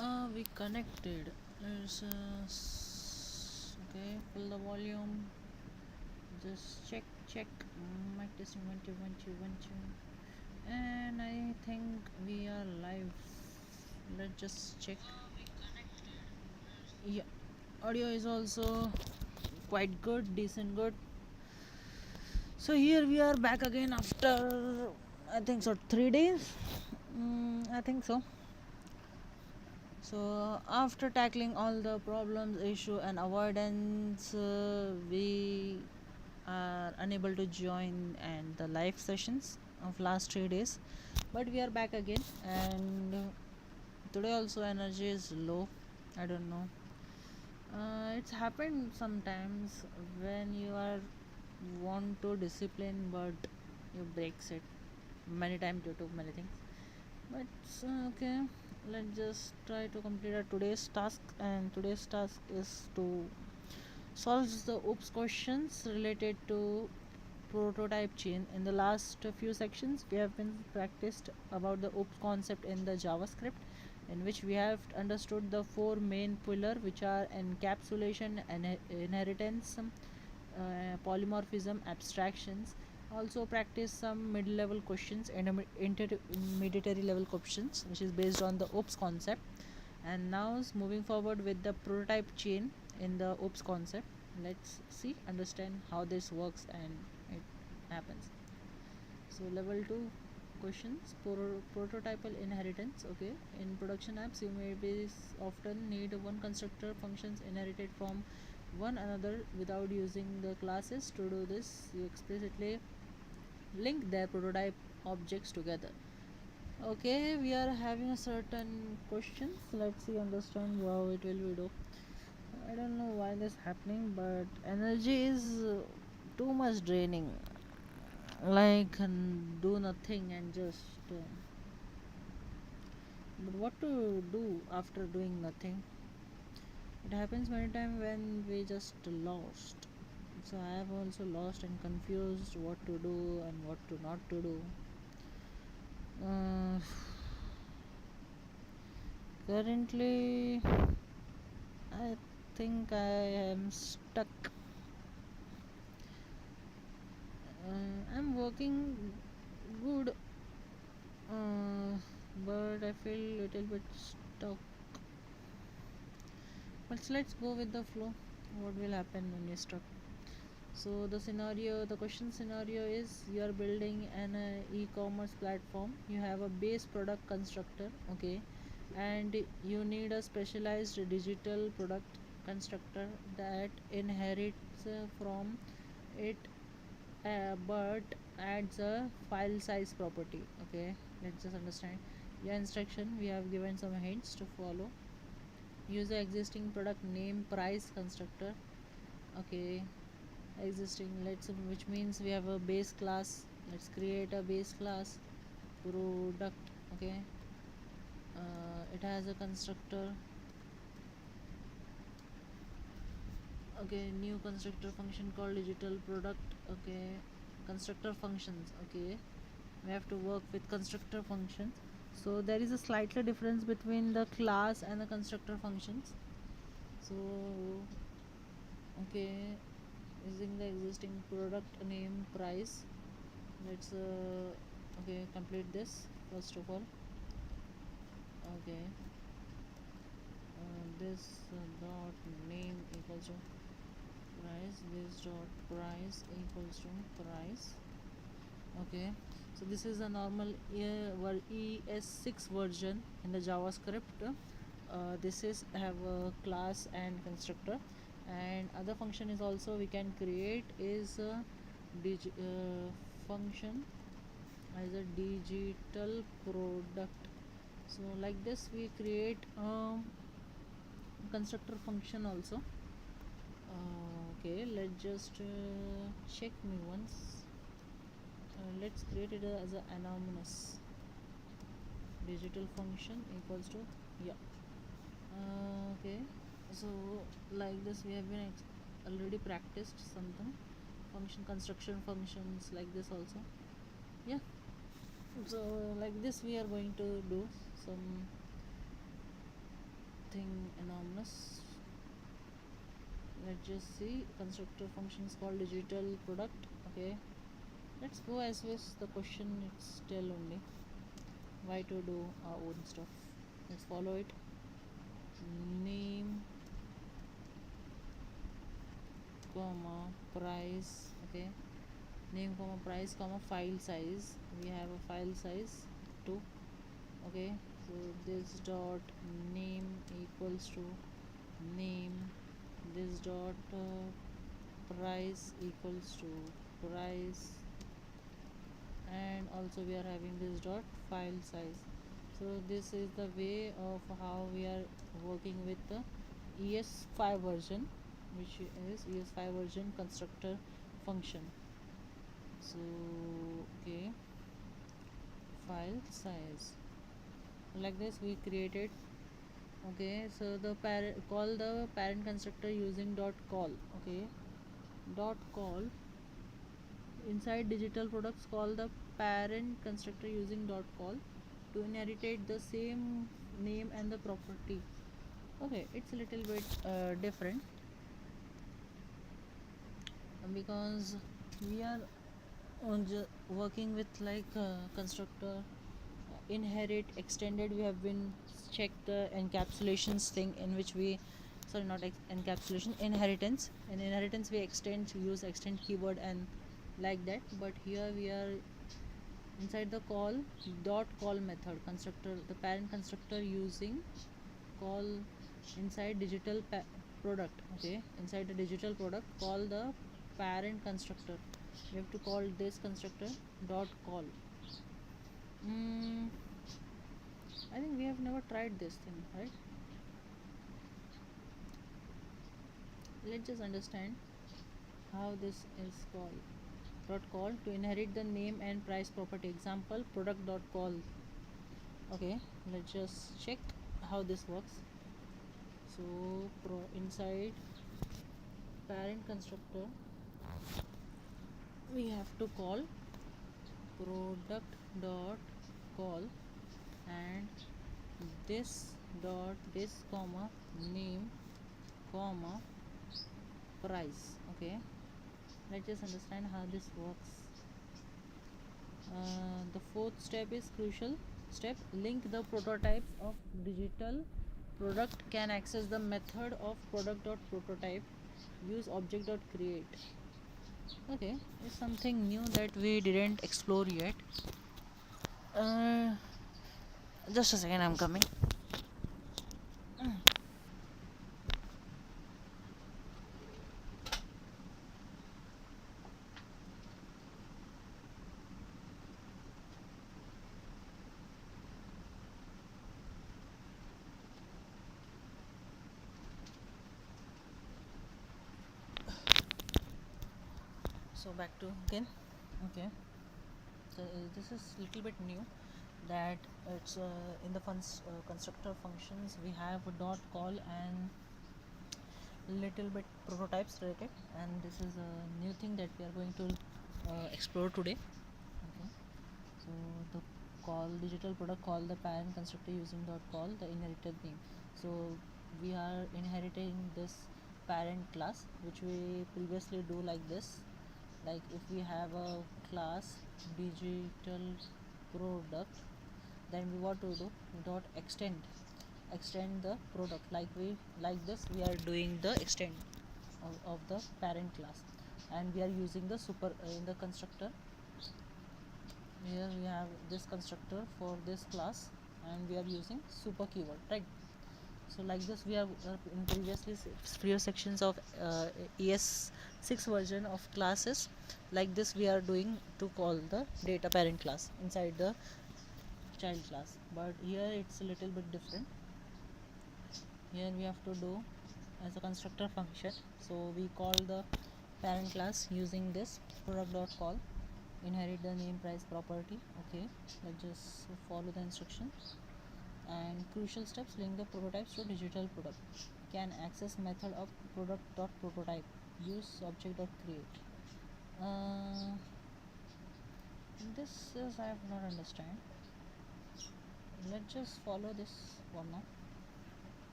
We connected. Let's okay. Pull the volume. Just check. Mic testing 1 2 1 2 1 2. And I think we are live. Let's just check. Yeah, audio is also quite good, decent, good. So here we are back again after I think so 3 days. I think so. So after tackling all the problems, issue and avoidance, we are unable to join and the live sessions of last 3 days, but we are back again. And today also energy is low. I don't know. It's happened sometimes when you are want to discipline, but you breaks it many times due to many things. But okay, let's just try to complete our today's task. And today's task is to solve the oops questions related to prototype chain. In the last few sections we have been practiced about the oops concept in the JavaScript, in which we have understood the four main pillar, which are encapsulation and inheritance, polymorphism, abstractions. Also practice some mid-level questions and intermediate level questions, which is based on the oops concept. And now moving forward with the prototype chain in the oops concept, let's see understand how this works and it happens. So level 2 questions, prototypal inheritance. Okay, in production apps you may be often need one constructor functions inherited from one another without using the classes. To do this, you explicitly link their prototype objects together. Okay, we are having a certain questions. Let's see understand how it will be do. I don't know why this happening, but energy is too much draining. Like do nothing and just but what to do after doing nothing? It happens many times when we just lost. So I have also lost and confused what to do and what to not to do. uh, Currently I think I am stuck. I'm working good, uh, but I feel little bit stuck. But let's go with the flow. What will happen when you're stuck? So the question scenario is you are building an e-commerce platform. You have a base product constructor, okay, and you need a specialized digital product constructor that inherits from it, but adds a file size property. Okay, let's just understand your instruction. We have given some hints to follow. Use the existing product name price constructor. Okay, existing, let's, which means we have a base class. Let's create a base class product. Okay, it has a constructor. Okay, new constructor function called digital product. Okay, constructor functions. Okay, we have to work with constructor functions. So there is a slightly difference between the class and the constructor functions. So okay, using the existing product name price, let's okay, complete this first of all. Okay, this dot name equals to price, this dot price equals to price. Okay, so this is a normal ES6 version in the JavaScript. This is have a class and constructor, and other function is also we can create is a function as a digital product. So like this we create constructor function also. Okay, let's just check me once. Let's create it as an anonymous digital function equals to, yeah. Okay, so like this we have been already practiced something function construction functions like this also. Yeah, so like this we are going to do some nothing enormous. Let's just see. Constructor functions called digital product. Okay, let's go as with the question. It's tell only why to do our own stuff. Let's follow it. Name comma price. Okay, name comma price comma file size. We have a file size 2. Okay, so this dot name equals to name, this dot price equals to price, and also we are having this dot file size. So this is the way of how we are working with the ES5 version, which is ES5 version constructor function. So okay, file size, like this we created. Okay, so the call the parent constructor using dot call. Okay, dot call inside digital products, call the parent constructor using dot call to inherit the same name and the property. Okay, it's a little bit different because we are working with like constructor inherit extended. We have been checked the encapsulations thing in which we, sorry, not encapsulation, inheritance. In inheritance we extend, use extend keyword and like that. But here we are inside the call dot call method constructor, the parent constructor using call inside digital product. Okay, inside the digital product, call the parent constructor. We have to call this constructor dot call. I think we have never tried this thing, right? Let's just understand how this is called. Dot call to inherit the name and price property. Example, product dot call. Okay, let's just check how this works. So inside parent constructor we have to call product dot call and this dot this comma name comma price. Okay, let's just understand how this works. The fourth step is crucial step. Link the prototypes of digital product can access the method of product dot prototype. Use object dot create. Okay, it's something new that we didn't explore yet. Just a second, I'm coming. So back to again. Okay, so this is little bit new, that it's in the constructor functions we have a dot call and little bit prototypes related, and this is a new thing that we are going to explore today. Okay, so the call digital product, call the parent constructor using dot call the inherited name. So we are inheriting this parent class, which we previously do like this. Like if we have a class digital product, then we want to do dot extend the product. Like this we are doing the extend of the parent class, and we are using the super in the constructor. Here we have this constructor for this class, and we are using super keyword, right? So like this we have in previous sections of ES6 version of classes, like this we are doing to call the data parent class inside the child class. But here it's a little bit different. Here we have to do as a constructor function. So we call the parent class using this product dot call, inherit the name price property. Okay, let's just follow the instructions. And crucial steps, link the prototypes to digital product, can access method of product dot prototype, use object dot create. This is I have not understand. Let's just follow this one now.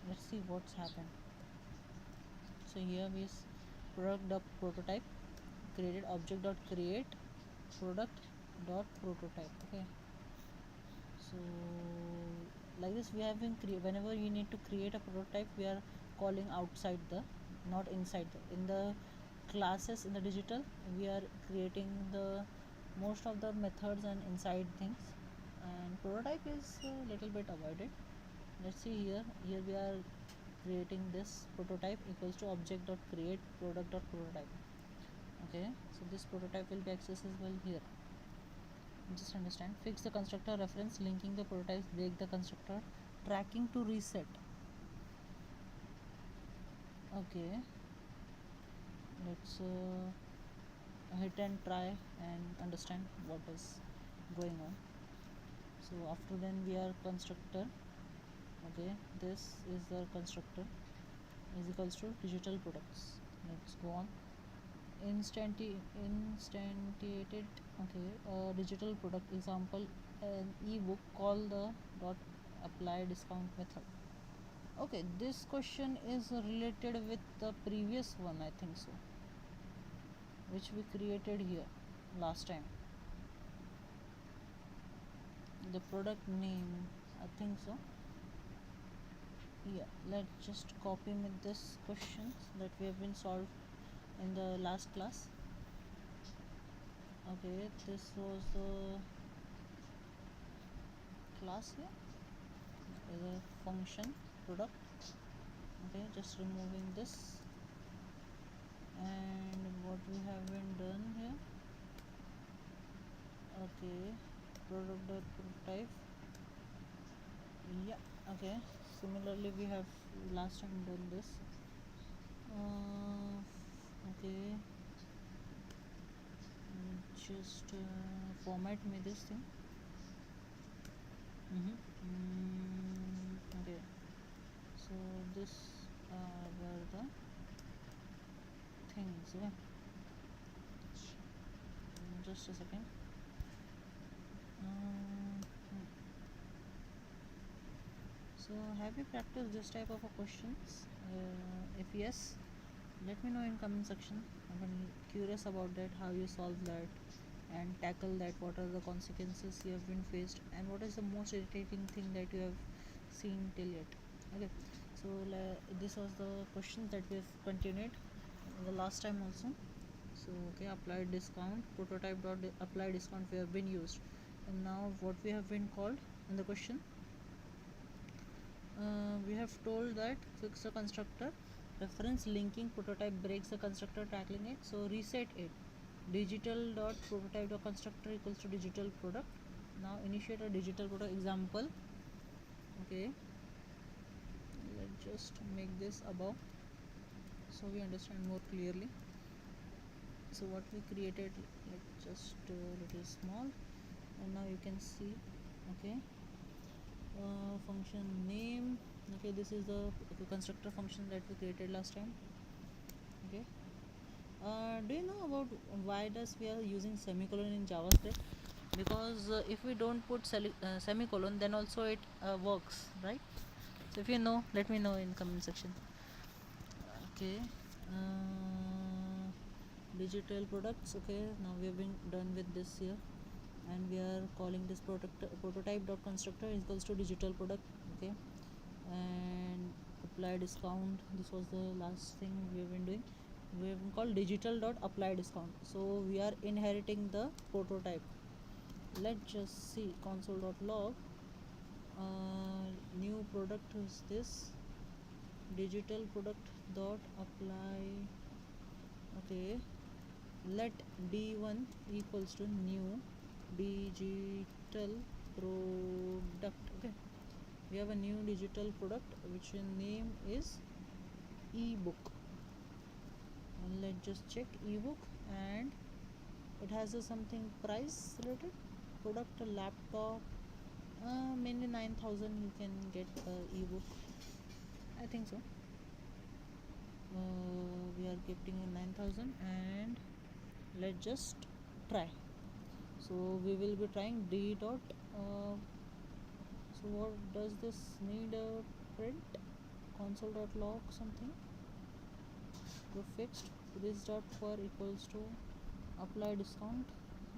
let's see what's happened. So here is product dot prototype created object dot create product dot prototype. Okay, so like this we have been whenever you need to create a prototype, we are calling outside the, not inside the, in the classes in the digital we are creating the most of the methods and inside things, and prototype is a little bit avoided. Let's see here we are creating this prototype equals to object dot create product dot prototype. Okay, so this prototype will be accessible here. Just understand, fix the constructor reference linking the prototypes, break the constructor tracking to reset. Okay, let's hit and try and understand what is going on. So after then we are constructor. Okay, this is the constructor is equals to digital products. Let's go on. Instantiated. Okay, digital product example, an ebook, call the dot apply discount method. Okay, this question is related with the previous one, I think so, which we created here last time. The product name, I think so. Yeah, let's just copy with this questions that we have been solved in the last class. Okay, this was the class here is a function product. Okay, just removing this, and what we have been done here. Okay, product dot prototype. Yeah, okay, similarly we have last time done this. Okay, just format me this thing. Okay, so this were the things. Okay, just a second. So have you practiced this type of questions? If yes, let me know in comment section. I'm curious about that, how you solve that and tackle that, what are the consequences you have been faced, and what is the most irritating thing that you have seen till yet. Okay, so this was the questions that we have continued the last time also. So okay, applied discount, prototype dot apply discount we have been used, and now what we have been called in the question. We have told that fix the constructor reference linking prototype, breaks the constructor tackling it, so reset it. Digital dot prototype dot constructor equals to digital product. Now initiate a digital product example. Okay, let's just make this above so we understand more clearly. So what we created, like just a little small, and now you can see. Okay, function name. Okay, this is the constructor function that we created last time. Okay, do you know about why does we are using semicolon in JavaScript? Because if we don't put semicolon, then also it works, right? So if you know, let me know in comment section. Okay, digital products. Okay, now we have been done with this here, and we are calling this prototype dot constructor equals to digital product. Okay, and apply discount, this was the last thing we have been doing. We have been called digital dot apply discount, so we are inheriting the prototype. Let's just see console dot log. New product is this digital product dot apply. Okay, let d1 equals to new digital product. Okay, we have a new digital product which name is ebook, and let's just check ebook, and it has a something price related product, a laptop, mainly 9,000 you can get ebook, I think so. We are getting a 9,000, and let's just try. So we will be trying d dot so what does this need? Print console.log something to fixed this dot per equals to apply discount.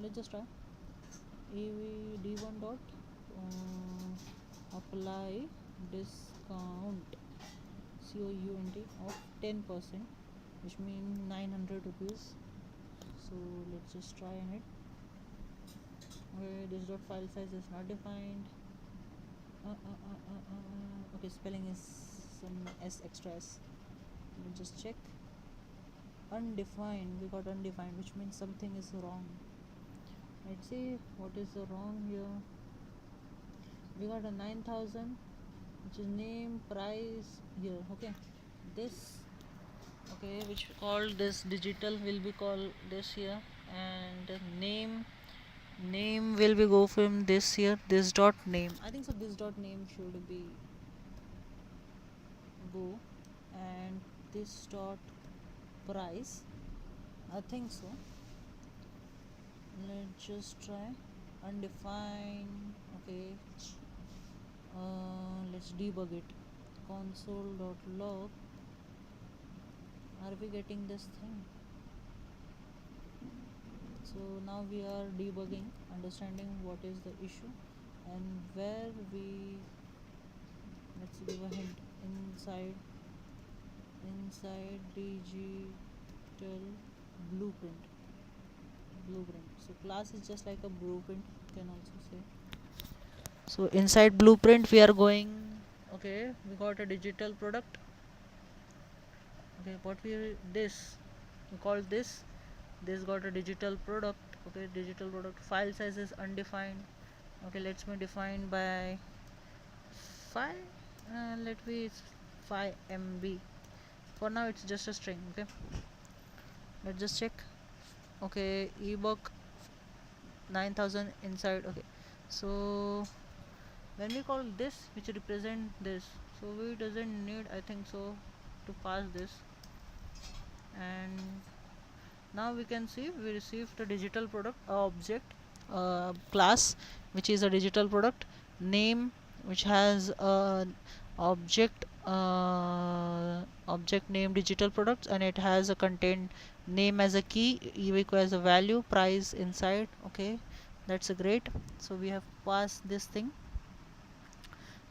Let's just try d1 dot apply discount count of 10%, which means 900 rupees. So let's just try on it. Okay, this dot file size is not defined. Okay, spelling is some s extra s. Let's just check. Undefined, we got undefined, which means something is wrong. Let's see what is wrong here. We got a 9,000, which is name, price here. Okay, this, okay, which called this digital will be called this here, and name will be go from this here, this dot name. I think so this dot name should be go, and this dot price, I think so. Let's just try undefined. Okay, let's debug it. Console.log, are we getting this thing? So now we are debugging, understanding what is the issue and where we, let's give a hint, inside digital blueprint. So class is just like a blueprint, you can also say. So inside blueprint we are going, okay, we got a digital product. Okay, what we call this got a digital product. Okay, digital product file size is undefined. Okay, let's me define by 5, let me 5 MB. For now it's just a string. Okay, let's just check. Okay, ebook 9,000 inside. Okay, so when we call this, which represent this, so we doesn't need, I think so, to pass this. And now we can see we received a digital product object class, which is a digital product name, which has a object name digital products, and it has a content name as a key, eq as a value, price inside. Okay, that's a great. So we have passed this thing.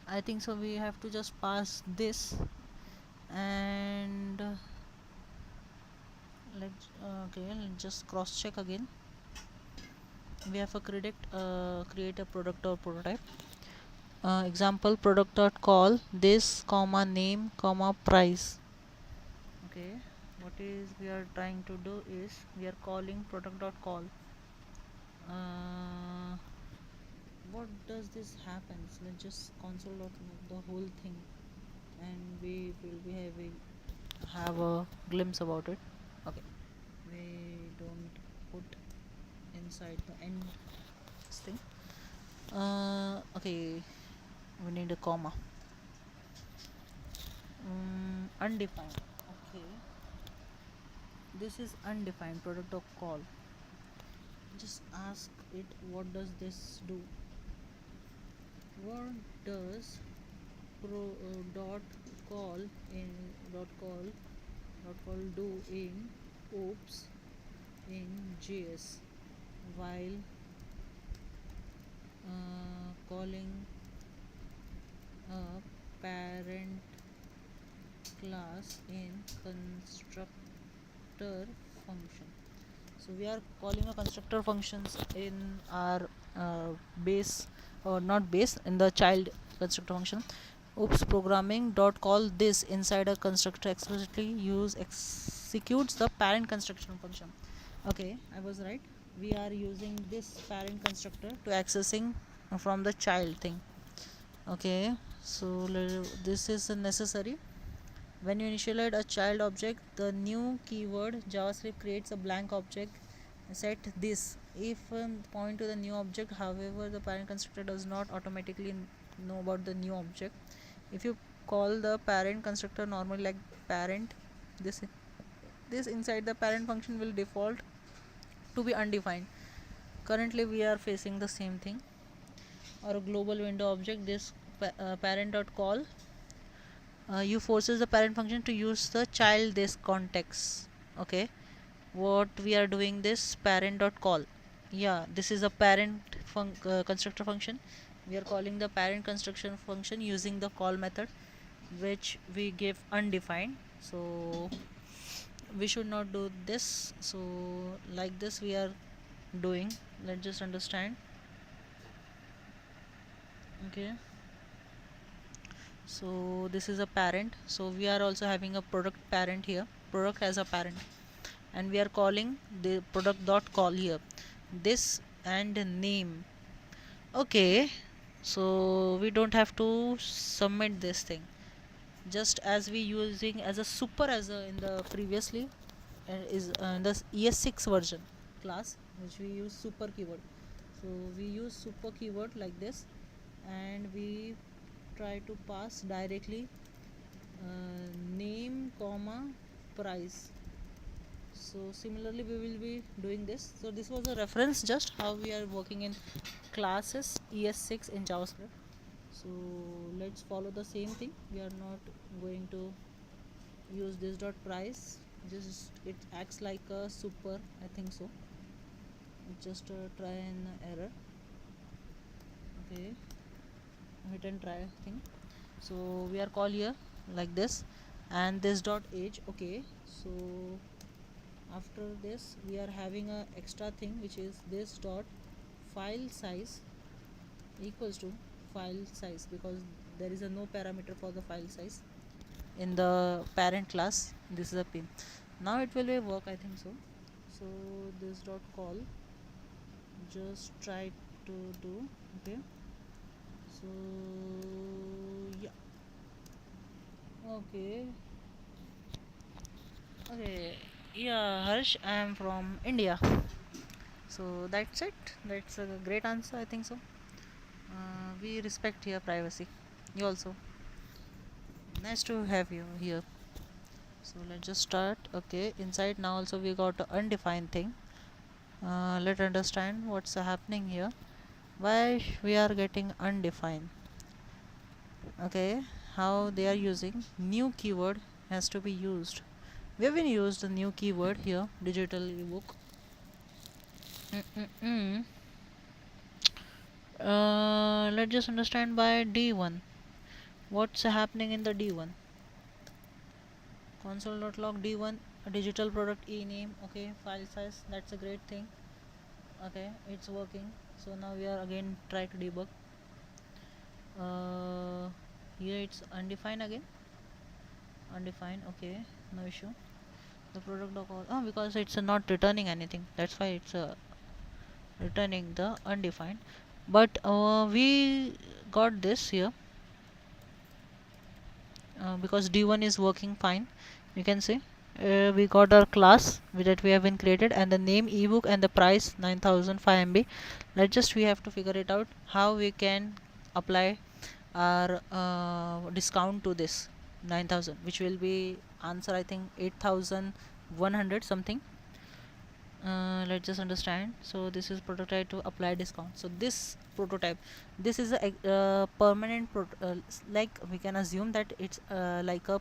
I think so we have to just pass this, and let's just cross check again. We have a create a product or prototype. Example product dot call this comma name comma price. Okay, what is we are trying to do is we are calling product dot call. What does this happens? Let's just console dot the whole thing, and we will be have a glimpse about it. Okay, we don't put inside the end thing. Okay, we need a comma. Undefined. Okay, this is undefined product of call. Just ask it what does this do. What does dot call do in oops in JS while calling a parent class in constructor function. So we are calling a constructor functions in our base, or not base, in the child constructor function. Oops programming dot call this inside a constructor explicitly executes the parent construction function. Okay, I was right. We are using this parent constructor to accessing from the child thing. Okay, so this is necessary. When you initialize a child object, the new keyword JavaScript creates a blank object. Set this if point to the new object. However, the parent constructor does not automatically know about the new object. If you call the parent constructor normally like parent, this inside the parent function will default to be undefined. Currently we are facing the same thing. Or a global window object, this parent dot call you forces the parent function to use the child this context. Okay, what we are doing this parent dot call. Yeah, this is a parent constructor function. We are calling the parent construction function using the call method, which we give undefined. So we should not do this. So like this we are doing. Let's just understand. Okay, so this is a parent, so we are also having a product parent here, product as a parent, and we are calling the product dot call here, this and name. Okay, so we don't have to submit this thing, just as we using as a super as a in the previously is the ES6 version class, which we use super keyword. So we use super keyword like this, and we try to pass directly name comma price. So similarly we will be doing this. So this was a reference just how we are working in classes ES6 in JavaScript. So let's follow the same thing. We are not going to use this dot price. Just it acts like a super, I think so. Just try an error. Okay, hit and try thing. So we are call here like this, and this dot age. Okay, so after this we are having a extra thing, which is this dot file size equals to file size, because there is a no parameter for the file size in the parent class. This is a pin. Now it will work, I think so. So this dot call, just try to do. Okay, so yeah. Okay, okay, yeah, Harsh, I am from India. So that's it. That's a great answer, I think so. We respect your privacy. You also. Nice to have you here. So let's just start. Okay, inside now also we got a undefined thing. Let's understand what's happening here. Why we are getting undefined. Okay, how they are using new keyword has to be used. We have been used the new keyword here, digital ebook. Let's just understand by D1. What's happening in the D1? Console.log D1, a digital product e name. Okay, file size. That's a great thing. Okay, it's working. So now we are again try to debug. Here it's undefined again. Undefined. Okay, no issue. The product dog. Oh, because it's not returning anything. That's why it's returning the undefined. But we got this here because D1 is working fine. You can see we got our class that we have been created, and the name ebook and the price 9005 MB. Let's just we have to figure it out how we can apply our discount to this 9000, which will be answer I think 8100 something. Let's just understand. So this is prototype to apply discount. So this prototype, this is a permanent like we can assume that it's like a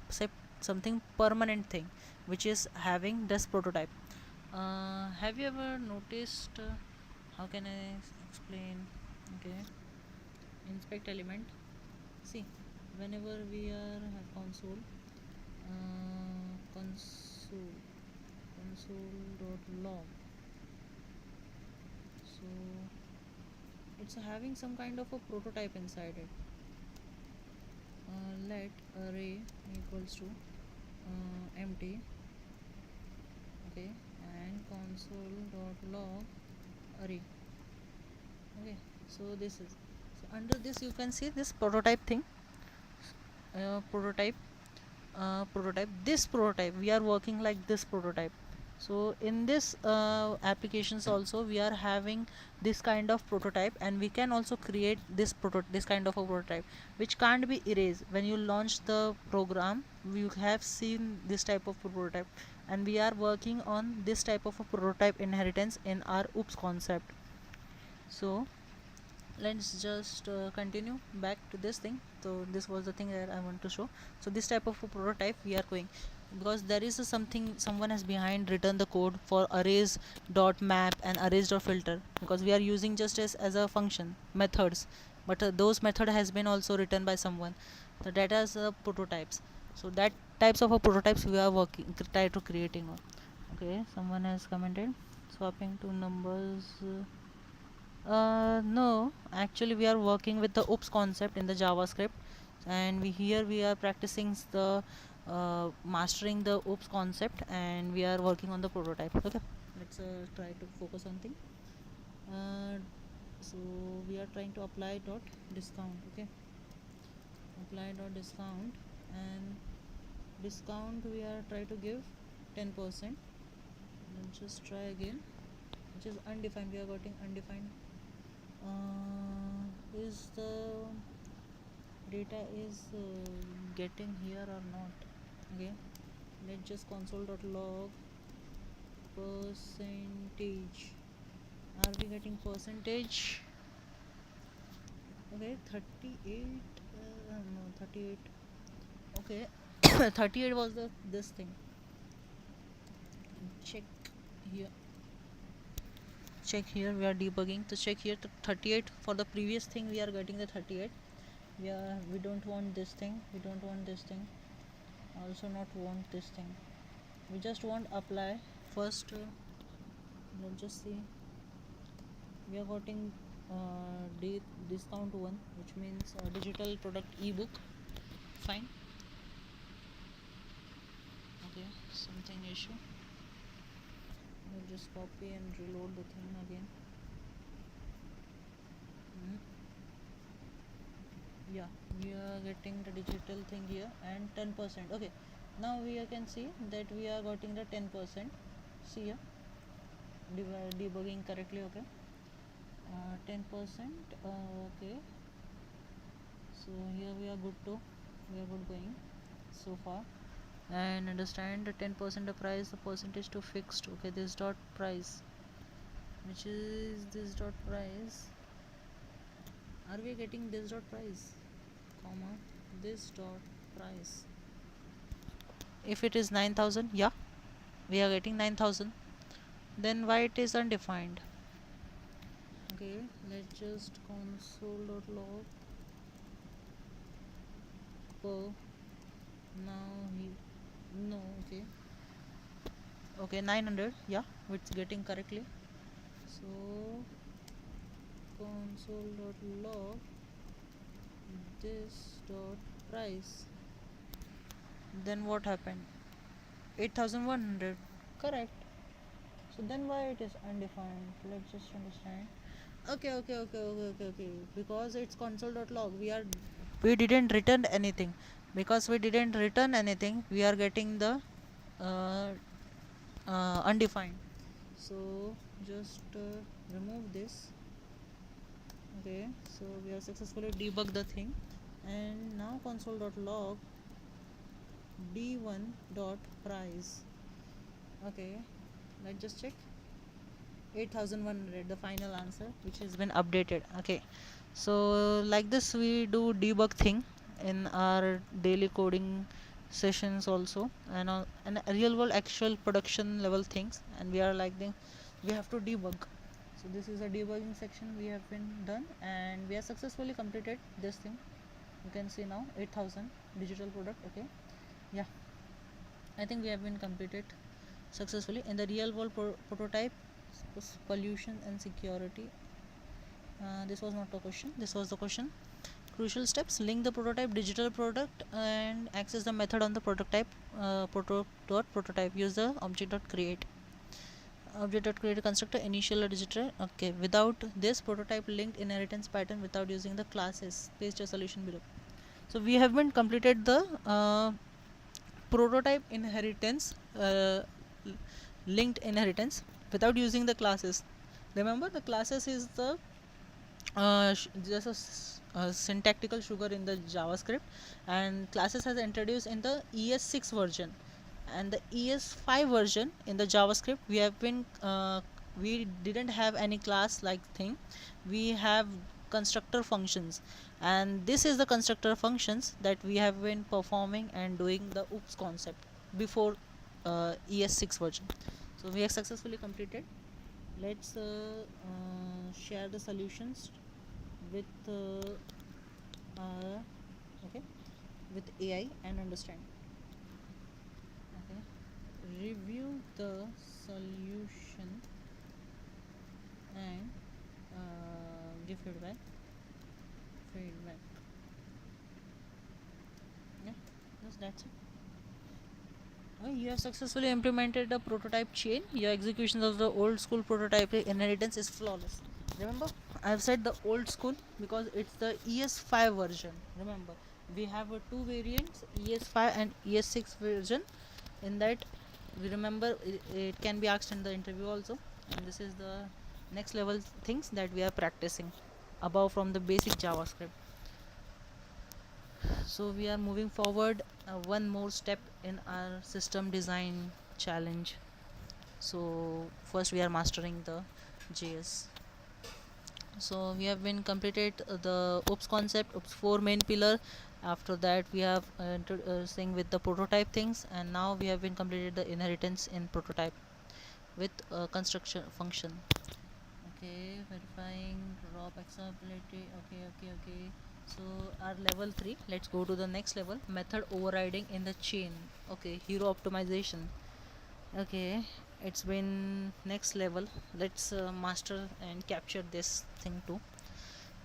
something permanent thing which is having this prototype. Have you ever noticed how can I explain? Okay, inspect element. See, whenever we are console console console.log, so it's having some kind of a prototype inside it. Let array equals to empty. Okay, and console.log array. Okay, so this is, so under this you can see this prototype thing. Prototype this prototype we are working like this prototype. So in this applications also we are having this kind of prototype, and we can also create this kind of a prototype which can't be erased. When you launch the program, you have seen this type of prototype, and we are working on this type of a prototype inheritance in our oops concept. So let's just continue back to this thing. So this was the thing that I want to show. So this type of a prototype we are going, because there is a something someone has behind written the code for arrays dot map and arrays dot filter, because we are using just as a function methods, but those method has been also written by someone. The data is prototypes. So that types of a prototypes we are working try to creating on. Okay, someone has commented swapping two numbers. No, actually we are working with the oops concept in the JavaScript, and we are practicing the mastering the oops concept, and we are working on the prototype. Okay, let's try to focus on thing. Uh, so we are trying to apply dot discount. Okay, apply dot discount, and discount we are try to give 10%. Let's just try again, which is undefined. We are getting undefined. Is the data is getting here or not? Okay, let's just console.log percentage. Are we getting percentage? Okay, 38. No, 38. Okay, 38 was the this thing. Check here. Check here. We are debugging. So check here. 38 for the previous thing. We are getting the 38. We don't want this thing. We don't want this thing. Also not want this thing. We just want apply first. Let's just see. We are getting discount one, which means digital product ebook. Fine. Okay, something issue. We'll just copy and reload the thing again. Yeah, we are getting the digital thing here and 10%. Okay, now we can see that we are getting the 10%. See here, debugging correctly. Okay, 10%. Okay, so here we are good to, we are good going so far. And understand the 10% the price, the percentage to fixed. Okay, this dot price, which is this dot price. Are we getting this dot price, comma this dot price? If it is 9,000, yeah, we are getting 9,000. Then why it is undefined? Okay, let's just console.log per. Now he no. Okay, 900. Yeah, it's getting correctly. So console.log this dot price. Then what happened? 8,100. Correct. So then why it is undefined? Let's just understand. Okay. Because it's console.log. We didn't return anything. Because we didn't return anything, we are getting the uh, undefined. So just remove this. Okay, so we have successfully debugged the thing, and now console.log d1.price. Okay, let's just check. 8,100, the final answer, which has been updated. Okay, so like this we do debug thing in our daily coding sessions also, and real world actual production level things, and we are like we have to debug. So this is a debugging section we have been done, and we have successfully completed this thing. You can see now 8,000 digital product. Okay, yeah, I think we have been completed successfully in the real world prototype. Pollution and security. This was not the question, this was the question. Crucial steps: link the prototype digital product and access the method on the prototype. Prototype. Use the object.create constructor initial digital. Okay, without this prototype linked inheritance pattern, without using the classes, paste your solution below. So we have been completed the prototype inheritance, linked inheritance without using the classes. Remember, the classes is the just a syntactical sugar in the JavaScript, and classes has introduced in the ES6 version, and the ES5 version in the JavaScript we didn't have any class like thing. We have constructor functions, and this is the constructor functions that we have been performing and doing the oops concept before ES6 version. So we have successfully completed. Let's share the solutions with okay, with AI and understand. Okay, review the solution and give feedback. Yeah, that's it. You have successfully implemented a prototype chain. Your execution of the old school prototype inheritance is flawless. Remember, I have said the old school because it's the ES5 version. Remember, we have two variants, ES5 and ES6 version. In that, we remember it can be asked in the interview also. And this is the next level things that we are practicing above from the basic JavaScript. So we are moving forward one more step in our system design challenge. So first we are mastering the JS. So we have been completed the oops concept, oops 4 main pillar. After that we have saying with the prototype things, and now we have been completed the inheritance in prototype with construction function. Okay, verifying raw accessibility. Okay. So our level 3, let's go to the next level, method overriding in the chain. Okay, hero optimization. Okay, it's been next level. Let's master and capture this thing too.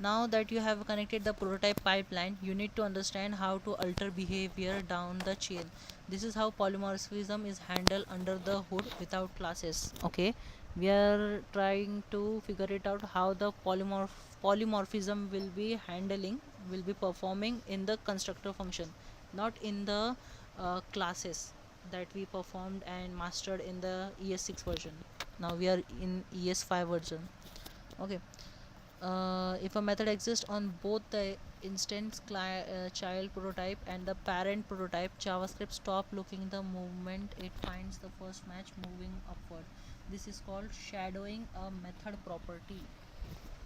Now that you have connected the prototype pipeline, you need to understand how to alter behavior down the chain. This is how polymorphism is handled under the hood without classes. Okay, we are trying to figure it out how the polymorphism will be performing in the constructor function, not in the classes that we performed and mastered in the ES6 version. Now we are in ES5 version. Okay, if a method exists on both the instance child prototype and the parent prototype, JavaScript stop looking the moment it finds the first match moving upward. This is called shadowing a method property.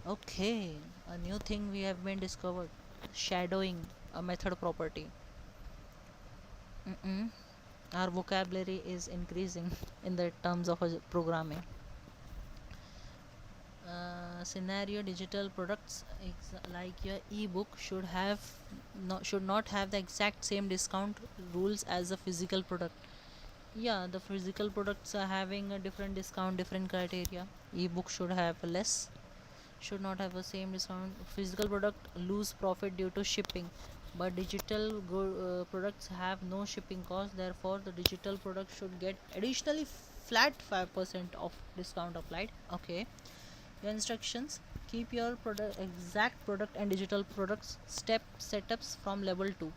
Okay, a new thing we have been discovered, shadowing a method property. Our vocabulary is increasing in the terms of programming. Scenario digital products like your ebook should not have the exact same discount rules as a physical product. Yeah, the physical products are having a different discount, different criteria. Ebook should have less, should not have the same discount. Physical product lose profit due to shipping, but digital products have no shipping cost. Therefore the digital product should get additionally flat 5% of discount applied. Okay, your instructions: keep your exact product and digital products step setups from level 2.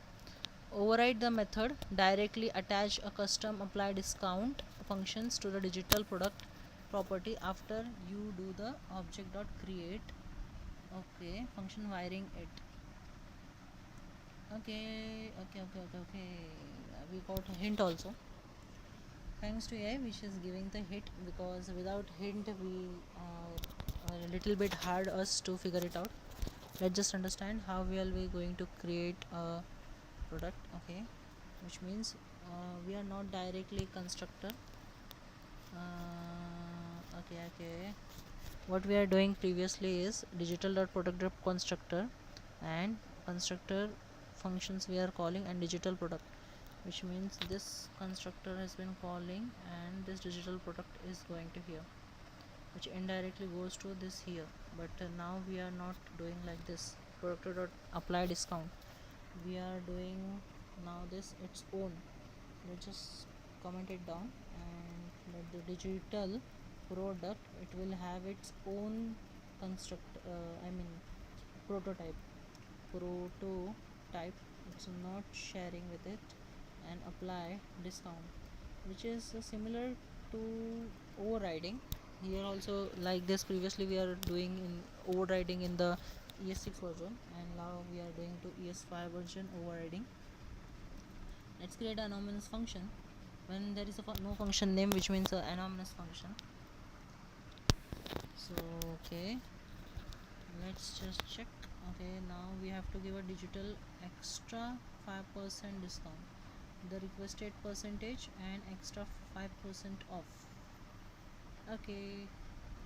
Override the method, directly attach a custom apply discount functions to the digital product property after you do the object.create. Okay, function wiring it. Okay, we got a hint also, thanks to AI, which is giving the hint, because without hint we a little bit hard us to figure it out. Let's just understand how we are going to create a product. Okay, which means we are not directly constructor. Okay, what we are doing previously is digital.product constructor, and constructor functions we are calling, and digital product, which means this constructor has been calling and this digital product is going to here, which indirectly goes to this here. But now we are not doing like this apply discount. We are doing now this its own. Let's just comment it down, and let the digital product, it will have its own prototype. It's not sharing with it, and apply discount, which is similar to overriding. Here also like this, previously we are doing in overriding in the ES6 version, and now we are doing to ES5 version overriding. Let's create an anonymous function when there is no function name, which means an anonymous function. So okay, let's just check. Okay, now we have to give a digital extra 5% discount, the requested percentage and extra 5% off. Okay,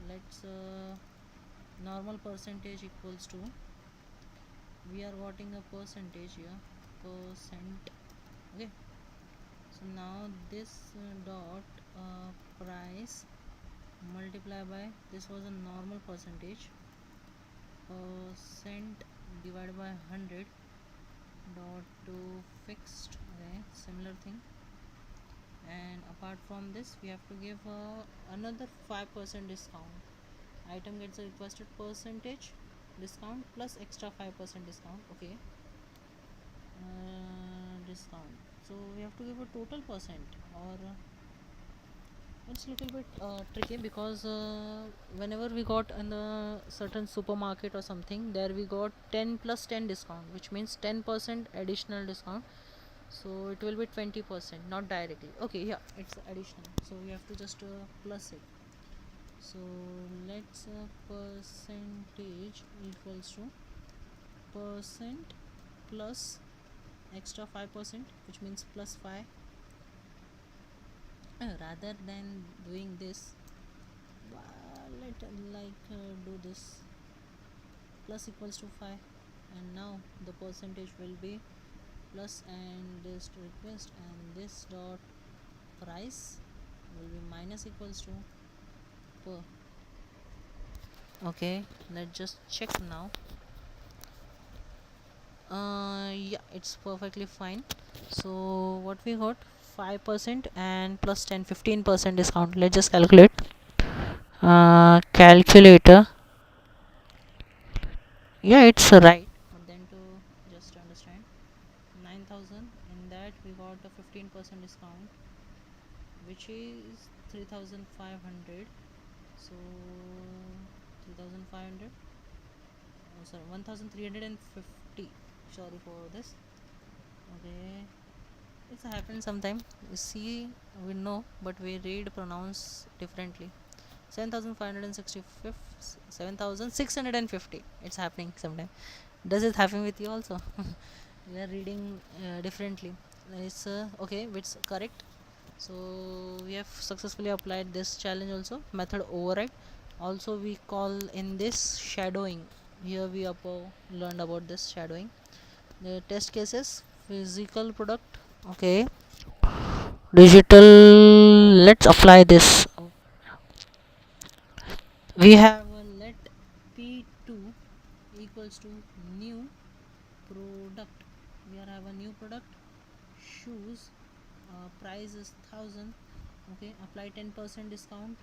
let's normal percentage equals to, we are getting a percentage here, percent. Okay, so now this dot price multiply by, this was a normal percentage, percent divided by 100 dot to fixed. Okay, similar thing. And apart from this we have to give another 5% discount. Item gets a requested percentage discount plus extra 5% discount. Okay, discount, so we have to give a total percent, or it's a little bit tricky, because whenever we got in the certain supermarket or something, there we got 10 plus 10 discount, which means 10% additional discount, so it will be 20%, not directly. Okay, yeah, it's additional, so we have to just plus it. So let's percentage equals to percent plus extra 5%, which means plus 5. Rather than doing this, let do this, plus equals to 5, and now the percentage will be plus, and this request, and this dot price will be minus equals to per. Okay, let's just check now. Yeah, it's perfectly fine. So what we got, 5% and plus 10, 15% discount. Let's just calculate. Calculator. Yeah, it's right. But then to just understand, 9,000, in that we got a 15% discount, which is 3,500. So 3,500, oh sorry, 1,350. Sorry for this. Okay, it's happened sometime. You see, we know, but we read pronounce differently. 7,565, 7,650. It's happening sometime. Does it happen with you also? We are reading differently. It's okay, it's correct. So we have successfully applied this challenge also. Method override. Also we call in this shadowing. Here we learned about this shadowing. The test cases, physical product. Okay, digital. Let's apply this. We have let p2 equals to new product. We are have a new product, shoes, price is 1,000. Okay, apply 10% discount,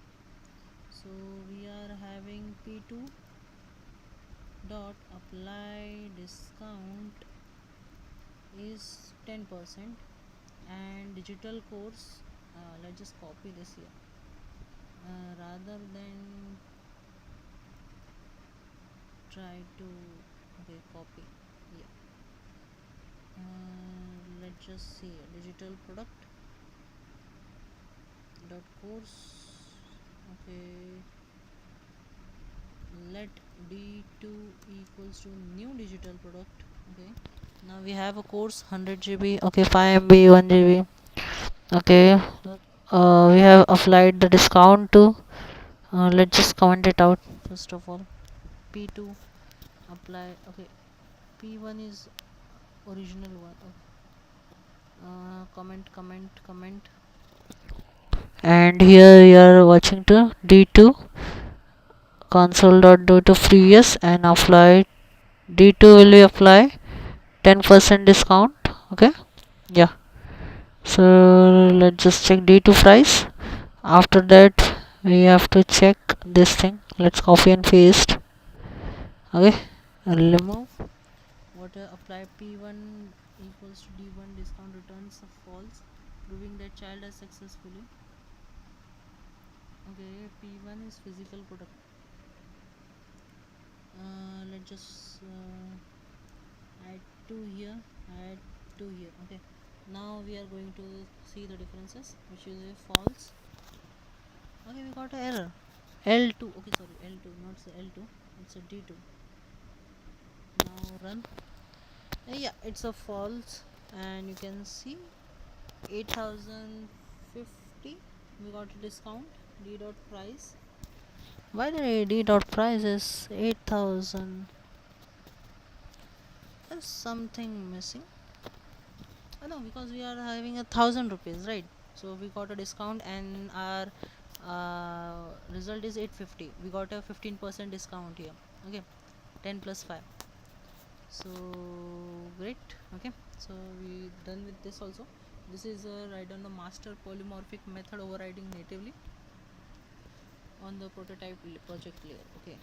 so we are having p2 dot apply discount is 10%, and digital course, let's just copy this here, rather than try to, okay, copy, yeah, let's just see, digital product dot course. Okay, let d2 equals to new digital product. Okay, now we have a course 100 GB. Okay, 5 MB, 1 GB. Okay, we have applied the discount to, let's just comment it out first of all. P2 apply. Okay, P1 is original one. Okay. Comment, and here you are watching to d2 console.do to previous, and apply d2 will be apply 10% discount. Okay, yeah, so let's just check d2 price. After that we have to check this thing. Let's copy and paste. Okay, remove what, apply p1 equals to d1, discount returns false, proving that child has successfully. Okay, p1 is physical product. Let's just add 2 here, add 2 here. Okay, now we are going to see the differences, which is a false. Okay, we got an error, L2. Okay, sorry, L2, not L2, it's a D2. run. Yeah, it's a false, and you can see 8050 we got a discount. D dot price, why the D dot price is 8000? There's something missing. Oh, no, because we are having 1000 rupees, right? So we got a discount, and our result is 850. We got a 15% discount here. Okay, 10 plus 5. So great. Okay, so we done with this also. This is right on the master polymorphic method overriding natively on the prototype project layer. Okay,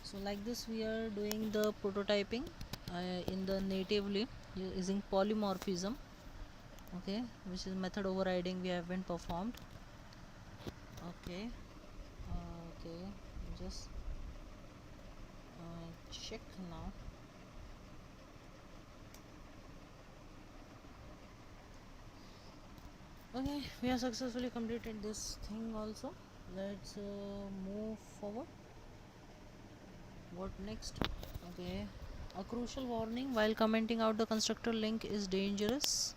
so like this we are doing the prototyping in the natively using polymorphism. Okay, which is method overriding we have been performed. Okay, okay, just check now. Okay, we have successfully completed this thing also. Let's move forward. What next? Okay, a crucial warning while commenting out the constructor link is dangerous.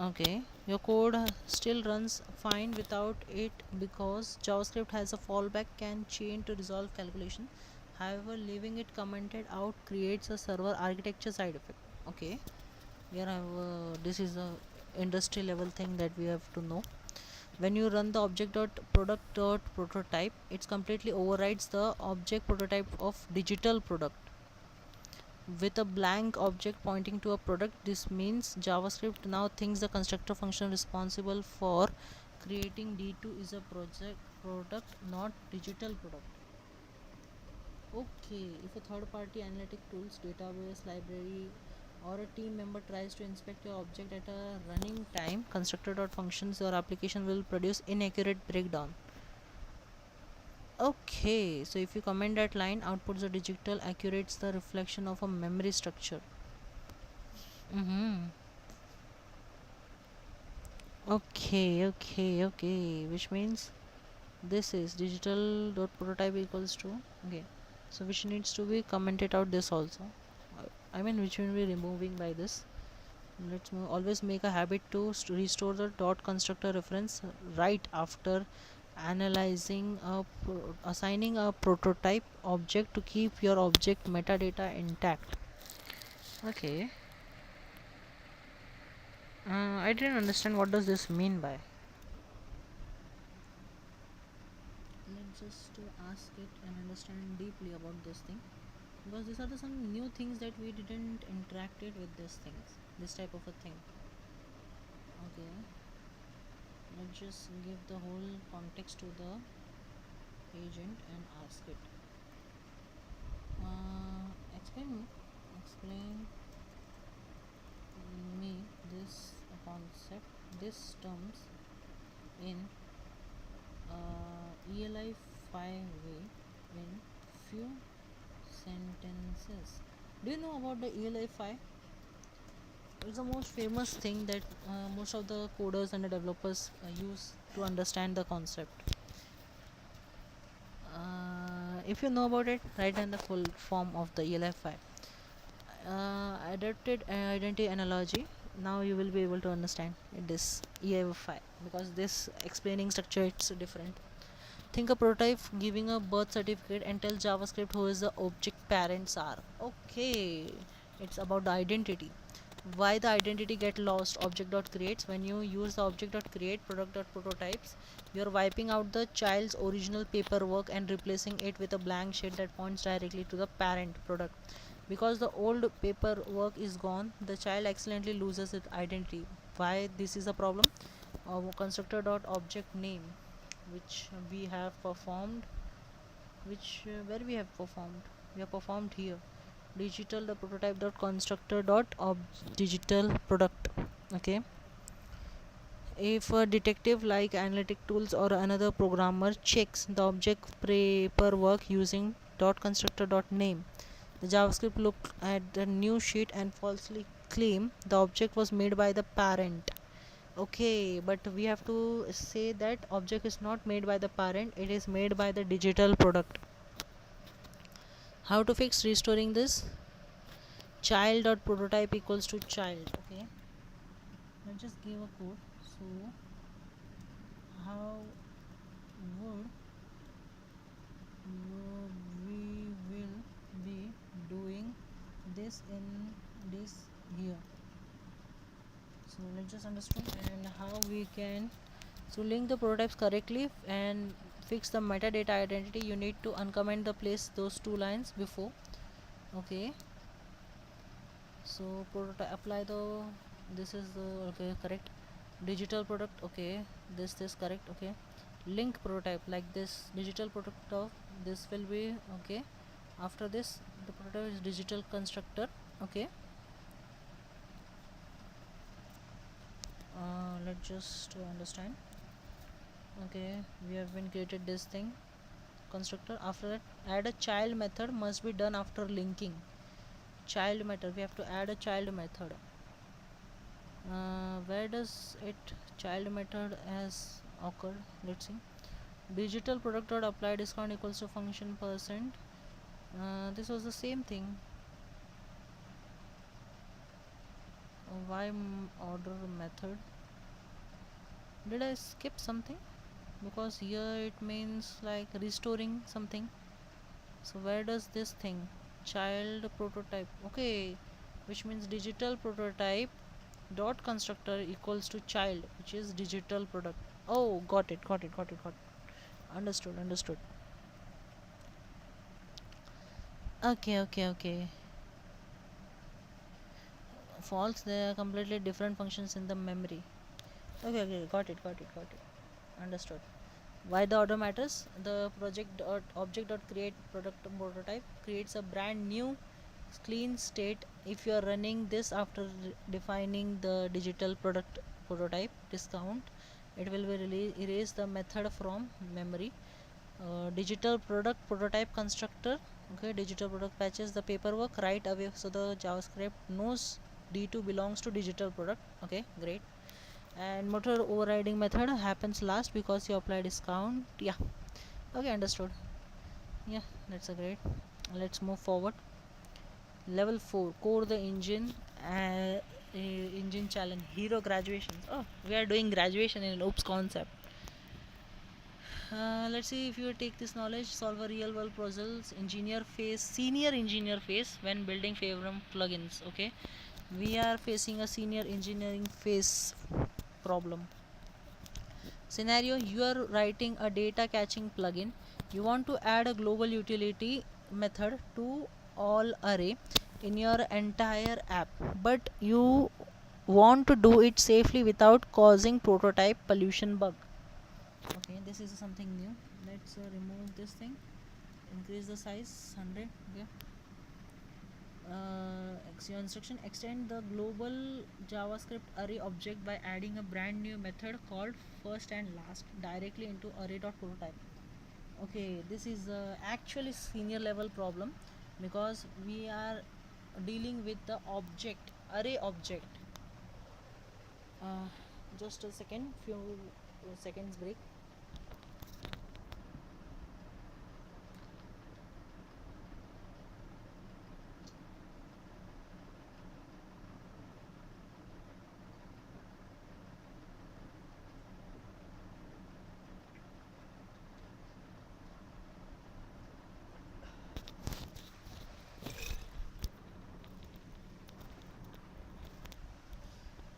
Okay, your code still runs fine without it because JavaScript has a fallback can chain to resolve calculation. However, leaving it commented out creates a server architecture side effect. Okay, here I have this is a industry level thing that we have to know. When you run the object.product.prototype, it completely overrides the object prototype of digital product with a blank object pointing to a product. This means JavaScript now thinks the constructor function responsible for creating D2 is a project product, not digital product. Okay, if a third party analytic tools, database, library, or a team member tries to inspect your object at a running time, constructor.functions, your application will produce inaccurate breakdown. Okay, so if you comment that line, outputs the digital accurates the reflection of a memory structure. Mm-hmm. Okay, okay, okay, which means this is digital dot prototype equals to, okay, so which needs to be commented out this also. I mean, which will be removing by this. Let's always make a habit to restore the dot constructor reference right after analyzing assigning a prototype object to keep your object metadata intact. Okay, I didn't understand what does this mean by. Let's just ask it and understand deeply about this thing, because these are some new things that we didn't interact it with these things, this type of a thing. Okay, let's just give the whole context to the agent and ask it, explain me this concept, this terms in ELI 5 way in few sentences. Do you know about the ELI 5? It's the most famous thing that most of the coders and the developers use to understand the concept. If you know about it, write down the full form of the ELI 5. Adapted identity analogy. Now you will be able to understand this ELI 5, because this explaining structure it's different. Think a prototype giving a birth certificate and tell JavaScript who is the object parents are. Okay, it's about the identity. Why the identity get lost? Object.creates. When you use the object.create product.prototypes, you're wiping out the child's original paperwork and replacing it with a blank sheet that points directly to the parent product. Because the old paperwork is gone, the child accidentally loses its identity. Why this is a problem? Constructor.object name, which we have performed, which where we have performed, we have performed here. Digital the prototype dot constructor dot digital product. Okay, if a detective like analytic tools or another programmer checks the object paperwork using dot constructor dot name, the JavaScript look at the new sheet and falsely claim the object was made by the parent. Okay, but we have to say that object is not made by the parent, it is made by the digital product. How to fix restoring this? child dot prototype equals to child. Okay, let's just give a code. So how would we will be doing this in this here? So let's just understand and how we can so link the prototypes correctly and fix the metadata identity. You need to uncomment the place those two lines before. Okay, so prototype apply the this is the okay correct digital product. Okay, this correct. Okay, link prototype like this digital product of this will be okay. After this the prototype is digital constructor. Okay, let's just understand. Okay, we have been created this thing constructor. After that add a child method must be done after linking. Child method, we have to add a child method. Where does it child method has occurred? Let's see. Digital product dot apply discount equals to function percent. This was the same thing. Why order method? Did I skip something? Because here it means like restoring something. So where does this thing child prototype? Okay, which means digital prototype dot constructor equals to child, which is digital product. Oh, got it. Understood. Okay. False, they are completely different functions in the memory. Okay, got it. Understood. Why the order matters? The project dot object dot create product prototype creates a brand new clean state if you are running this after defining the digital product prototype discount. It will be erase the method from memory. Digital product prototype constructor. Okay, digital product patches the paperwork right away, so the JavaScript knows d2 belongs to digital product. Okay, great. And motor overriding method happens last because you apply discount. Yeah, okay, understood. Yeah, that's a great. Let's move forward. Level 4 core the engine. Engine challenge hero graduations. Oh, we are doing graduation in oops concept. Let's see if you take this knowledge, solve a real world puzzles, senior engineer phase when building favorite plugins. Okay, we are facing a senior engineering phase problem. Scenario, you are writing a data catching plugin. You want to add a global utility method to all array in your entire app, but you want to do it safely without causing prototype pollution bug. Okay, this is something new. Let's remove this thing, increase the size 100. Okay, your instruction, extend the global JavaScript array object by adding a brand new method called first and last directly into array.prototype. Okay, this is actually senior level problem because we are dealing with the object array object. Just a second, few seconds break.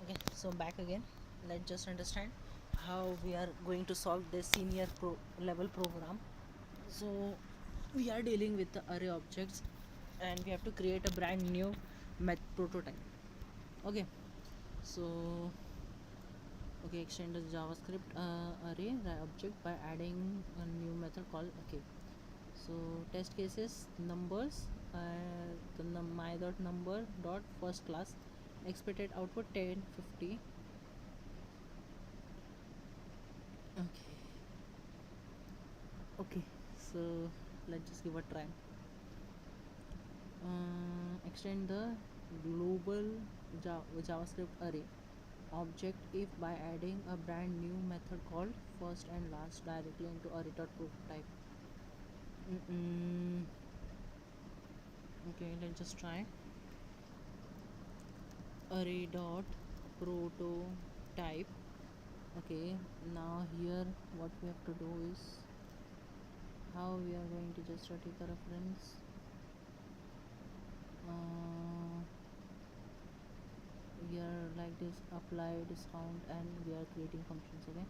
Okay, so back again. Let's just understand how we are going to solve this senior level program. So we are dealing with the array objects and we have to create a brand new prototype. Okay, so okay, extend the JavaScript array object by adding a new method called okay. So test cases numbers, the my dot number dot first class, expected output 10 50. Okay, so let's just give a try. Extend the global JavaScript array object if by adding a brand new method called first and last directly into array.prototype. Okay, let's just try. array dot prototype. Okay, now here what we have to do is how we are going to just take a reference. Here like this apply discount and we are creating functions. Okay,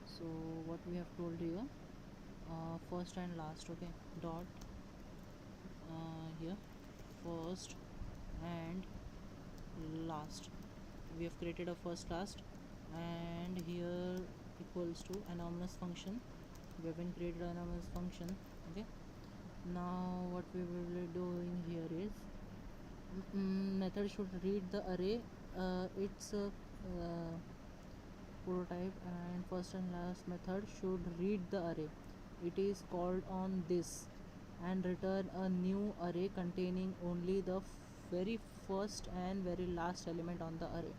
so what we have told here, first and last. Okay, dot here first and last. We have created a first last, and here equals to anonymous function. We have been created anonymous function. Okay, now what we will be doing here is method should read the array. It's a prototype, and first and last method should read the array. It is called on this and return a new array containing only the very first and very last element on the array,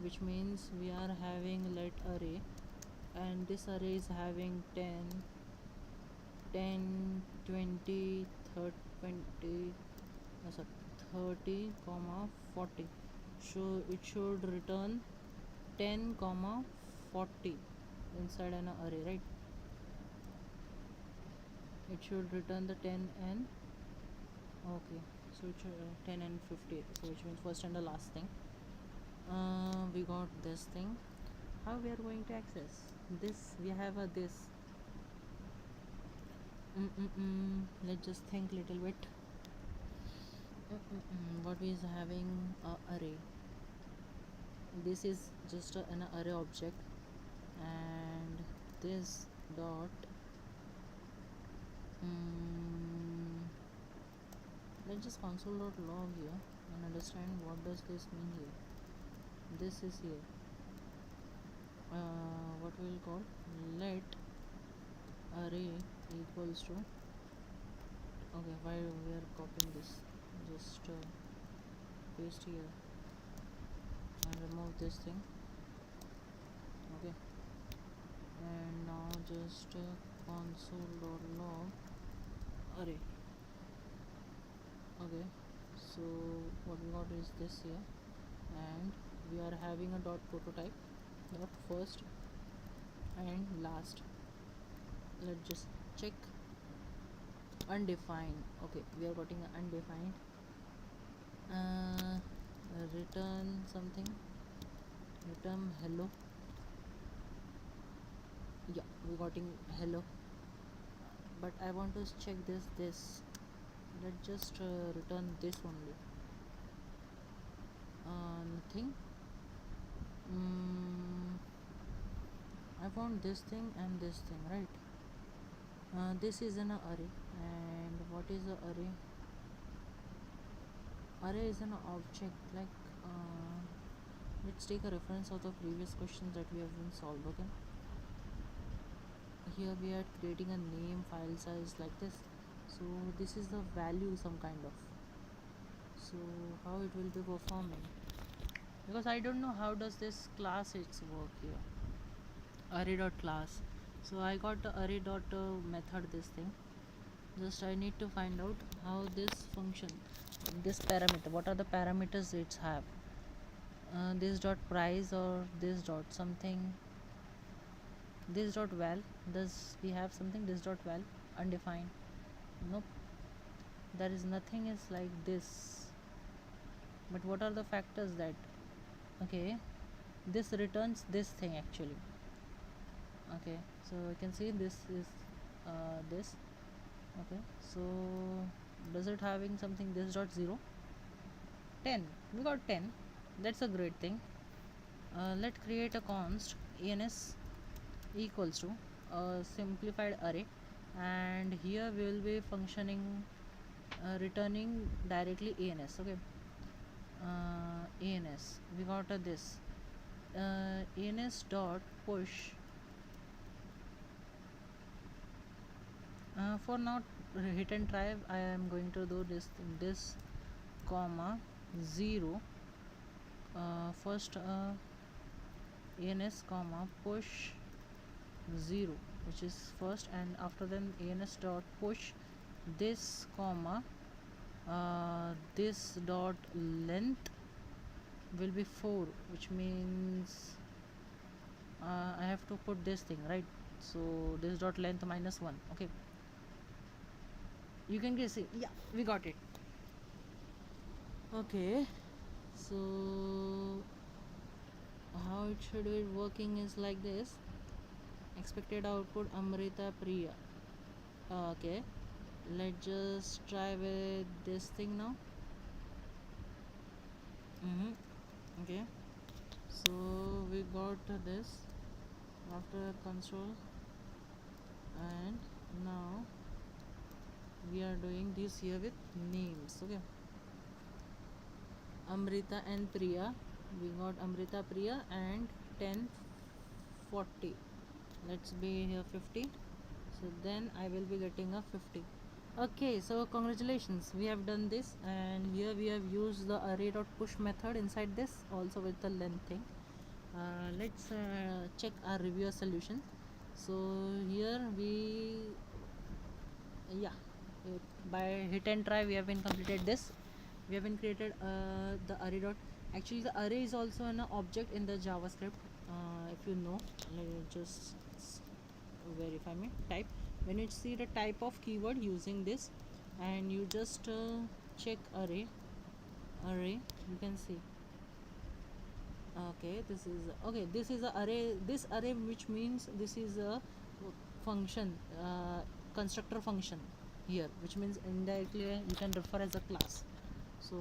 which means we are having let array, and this array is having 10 20 30 20 sorry 30 comma 40, so it should return 10 comma 40 inside an array, right? It should return the 10 and okay, so it should 10 and 50, so which means first and the last thing. We got this thing. How we are going to access this? We have a this. Let's just think little bit. What is having a array? This is just an array object, and this dot let's just console.log here and understand what does this mean here. This is here what we will call let array equals to, okay, why we are copying this, just paste here and remove this thing. Okay, and now just console.log array. Okay, so what we got is this here, and we are having a dot prototype dot first and last. Let's just check undefined. Okay, we are getting undefined. Return something, return hello. Yeah, we getting hello, but I want to check this. Let's just return this only. Nothing. I want this thing and this thing, right? This is an array, and what is an array? Array is an object. Like let's take a reference of the previous questions that we have been solved. Okay, here we are creating a name file size like this, so this is the value some kind of. So how it will be performing, because I don't know how does this class its work here. Array dot class, so I got the array dot method, this thing. Just I need to find out how this function, this parameter, what are the parameters it have. This dot price or this dot something, this dot val. Does we have something this dot val undefined? Nope, there is nothing is like this. But what are the factors that, okay, this returns this thing actually. Okay, so you can see this is this. Okay, so does it having something this dot 0 10? We got 10, that's a great thing. Let's create a const ans equals to a simplified array, and here we will be functioning returning directly ans. Okay, ans we got this ans dot push. For not hit and try, I am going to do this comma 0 first ans comma push 0, which is first, and after then ans dot push this comma this dot length will be 4, which means I have to put this thing, right? So this dot length minus 1. Okay, you can guess it. Yeah, we got it. Okay, so how it should be working is like this. Expected output Amrita Priya. Okay, let's just try with this thing now. Okay, so we got this after console, and now we are doing this here with names. Okay, Amrita and Priya. We got Amrita Priya and 10 40. Let's be here 50. So then I will be getting a 50. Okay, so congratulations, we have done this, and here we have used the array.push method inside this also with the length thing. Let's check our review solution. So here we, yeah, by hit and try we have been completed this. We have been created the array dot. Actually the array is also an object in the JavaScript. If you know, let me just verify me type. When you see the type of keyword using this, and you just check array, you can see. Okay, this is a array. This array, which means this is a function, constructor function here, which means indirectly you can refer as a class. So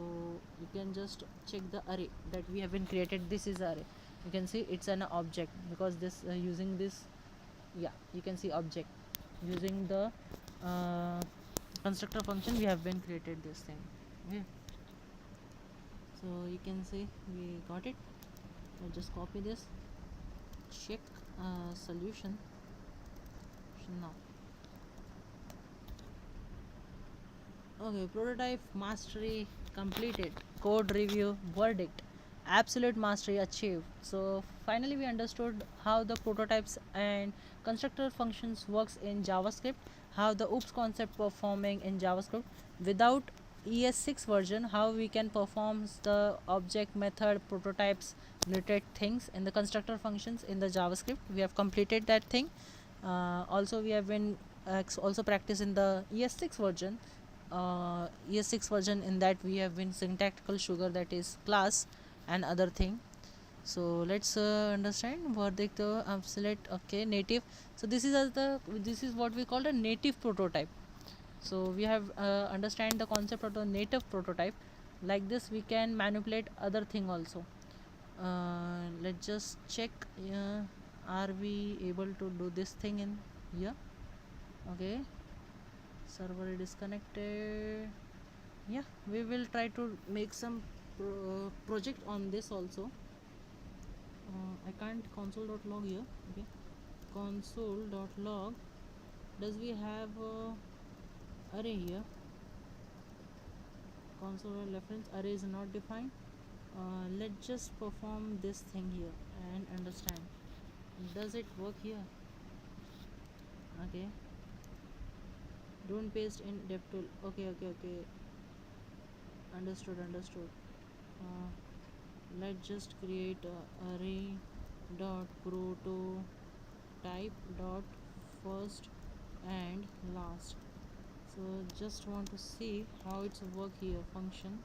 you can just check the array that we have been created. This is array. You can see it's an object, because this using this, yeah, you can see object using the constructor function we have been created this thing. Okay, so you can see we got it. I'll just copy this, check solution now. Okay, prototype mastery completed, code review verdict, absolute mastery achieved. So finally we understood how the prototypes and constructor functions works in JavaScript, how the oops concept performing in JavaScript without ES6 version, how we can perform the object method prototypes related things in the constructor functions in the JavaScript. We have completed that thing. Also we have been also practice in the ES6 version. ES6 version, in that we have been syntactical sugar, that is class and other thing. So let's understand verdict select. Okay, native. So this is what we call a native prototype. So we have understand the concept of the native prototype. Like this we can manipulate other thing also. Let's just check, are we able to do this thing in here. Okay, server is disconnected. Yeah, we will try to make some project on this also. I can't console.log here. Okay, console.log, does we have array here? Console reference array is not defined. Let's just perform this thing here and understand, does it work here? Okay, don't paste in devtool. Okay, understood. uh, let's just create array dot prototype dot first and last. So just want to see how it's work here. Function,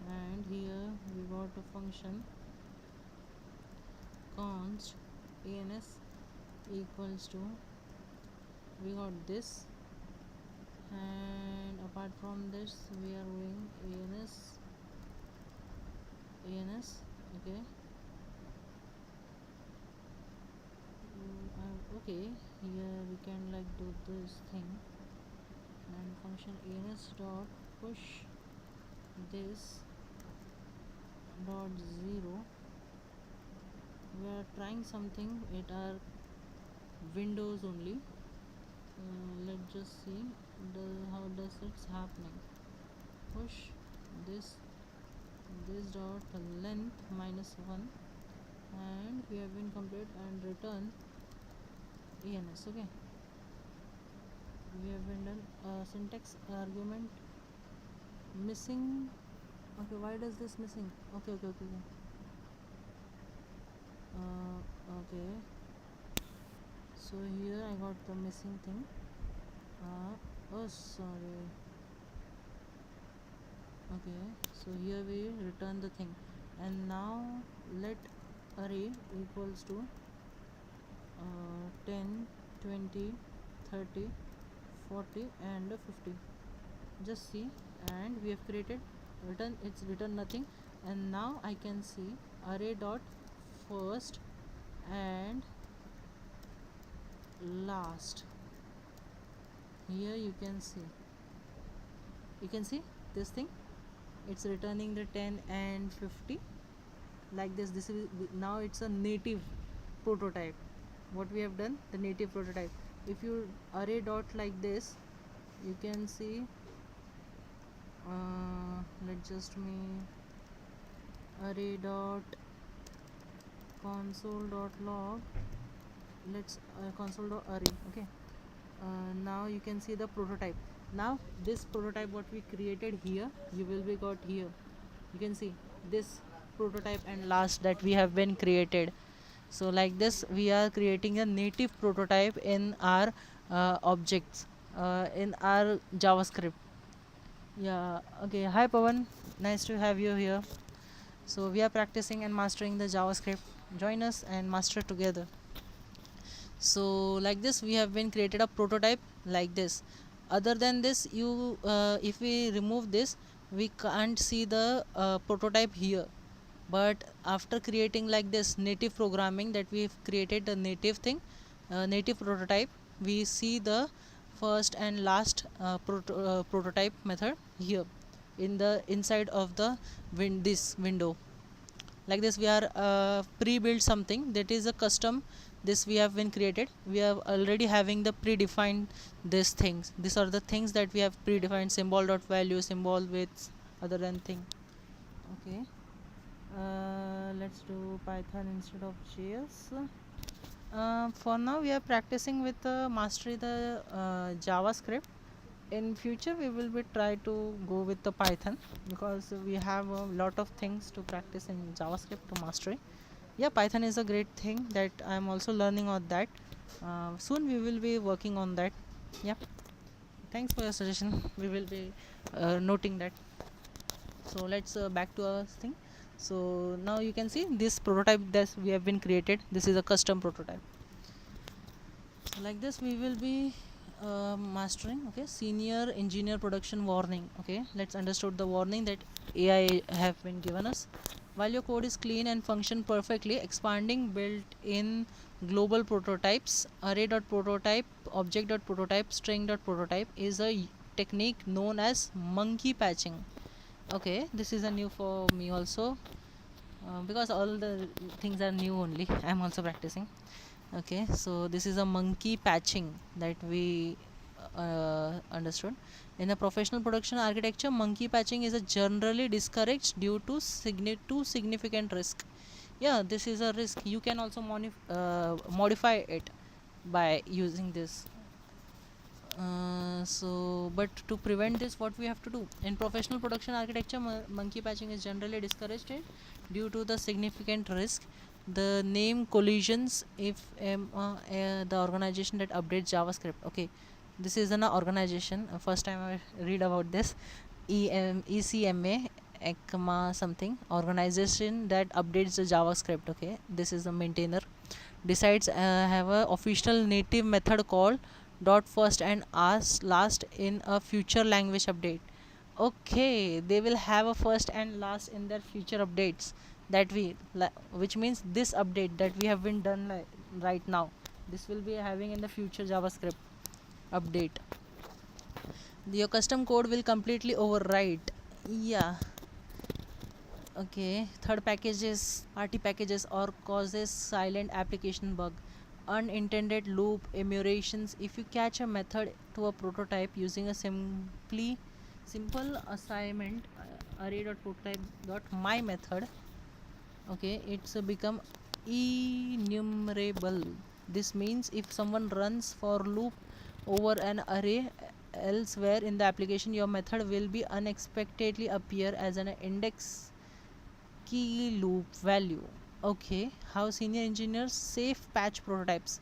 and here we got a function const ans equals to, we got this, and apart from this we are doing ans. Okay, okay, here we can like do this thing, and function ans dot push this dot 0. We are trying something, it are windows only. Let's just see how does it's happening. Push this dot length minus 1, and we have been complete, and return ens. Okay, we have been done. Syntax argument missing Okay, why does this missing? Okay, okay, okay, okay. Okay, so here I got the missing thing. Oh sorry. Okay, so here we return the thing, and now let array equals to 10, 20, 30, 40 and 50. Just see, and we have created return, it's written nothing. And now I can see array dot first and last. Here you can see this thing, it's returning the 10 and 50 like this. This is now it's a native prototype. What we have done, the native prototype. If you array dot like this, you can see let's just me array dot console dot log, let's console dot array. Okay, now you can see the prototype. Now this prototype what we created here, you will be got here, you can see this prototype and last that we have been created. So like this we are creating a native prototype in our objects in our JavaScript. Yeah, okay, hi Pawan, nice to have you here. So we are practicing and mastering the JavaScript. Join us and master together. So like this we have been created a prototype like this. Other than this, you if we remove this, we can't see the prototype here. But after creating like this native programming, that we've created the native thing, native prototype, we see the first and last prototype method here in the inside of the this window. Like this we are pre-built something that is a custom. This we have been created, we are already having the predefined these things. These are the things that we have predefined: symbol dot value, symbol with other than thing. Okay, let's do Python instead of JS. For now we are practicing with mastery the JavaScript. In future we will be try to go with the Python, because we have a lot of things to practice in JavaScript to mastery. Yeah, Python is a great thing that I am also learning on that. Soon we will be working on that. Yeah, thanks for your suggestion, we will be noting that. So let's back to our thing. So now you can see this prototype that we have been created, this is a custom prototype. So like this we will be mastering. Okay, senior engineer production warning. Okay, let's understood the warning that AI have been given us. While your code is clean and function perfectly, expanding built-in global prototypes, array.prototype, object.prototype, string.prototype is a technique known as monkey patching. Okay, this is a new for me also, because all the things are new only. I'm also practicing. Okay, so this is a monkey patching that we understood. In a professional production architecture, monkey patching is a generally discouraged due to significant risk. Yeah, this is a risk. You can also modify it by using this. So but to prevent this, what we have to do in professional production architecture, monkey patching is generally discouraged due to the significant risk. The name collisions if the organization that updates JavaScript. Okay, this is an organization, first time I read about this. ECMA ECMA something, organization that updates the JavaScript. Okay, this is the maintainer decides have a official native method called dot first and ask last in a future language update. Okay, they will have a first and last in their future updates, that we which means this update that we have been done right now, this will be having in the future JavaScript update. Your custom code will completely overwrite. Yeah. Okay, third packages, party packages, or causes silent application bug, unintended loop emulations. If you catch a method to a prototype using a simple assignment, array.prototype.my method, okay, it's become enumerable. This means if someone runs for loop over an array elsewhere in the application, your method will be unexpectedly appear as an index key loop value. Okay, how senior engineers safe patch prototypes.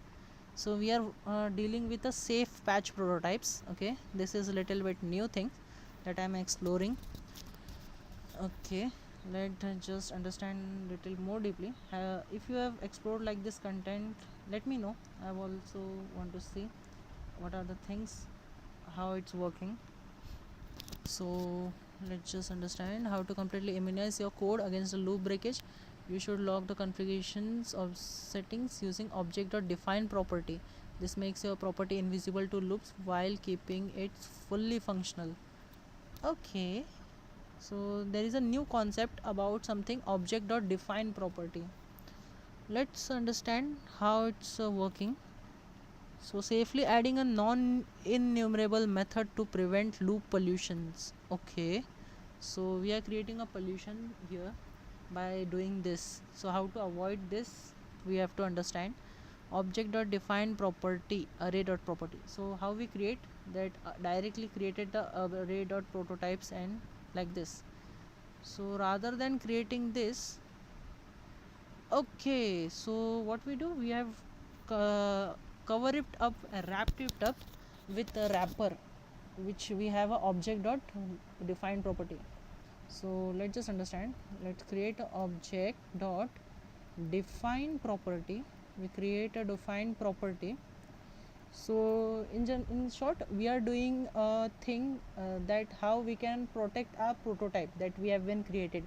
So we are dealing with a safe patch prototypes. Okay, this is a little bit new thing that I'm exploring. Okay, let just understand little more deeply. If you have explored like this content, let me know. I also want to see what are the things, how it's working. So let's just understand how to completely immunize your code against the loop breakage. You should log the configurations of settings using object.define property. This makes your property invisible to loops while keeping it fully functional. Okay, so there is a new concept about something object.define property. Let's understand how it's working. So safely adding a non-enumerable method to prevent loop pollutions. Okay, so we are creating a pollution here by doing this. So how to avoid this, we have to understand. Object.define property, array.property. So how we create that, directly created the array.prototypes and like this. So rather than creating this, okay, so what we do, we have cover it up, wrapped it up with a wrapper, which we have a object dot define property. So let's just understand. Let's create a object dot define property. We create a define property. So in short, we are doing a thing that how we can protect our prototype that we have been created,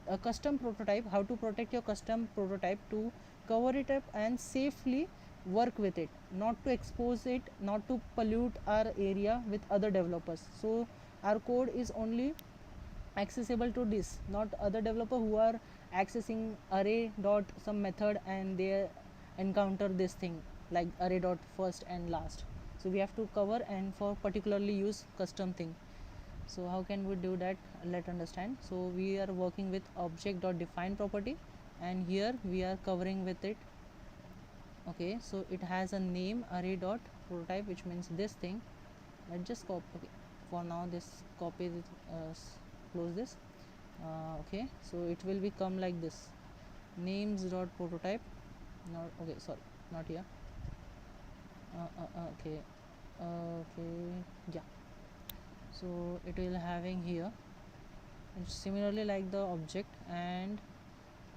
a custom prototype, how to protect your custom prototype, to cover it up and safely work with it, not to expose it, not to pollute our area with other developers. So our code is only accessible to this, not other developer who are accessing array dot some method and they encounter this thing like array dot first and last. So we have to cover and for particularly use custom thing. So how can we do that? Let's understand. So we are working with object dot define property and here we are covering with it. Okay, so it has a name array dot prototype, which means this thing. Let's just copy. Okay, for now this copy this, close this. Okay, so it will become like this, names dot prototype. Not okay, sorry, not here. Okay, yeah. So it will having here, and similarly like the object, and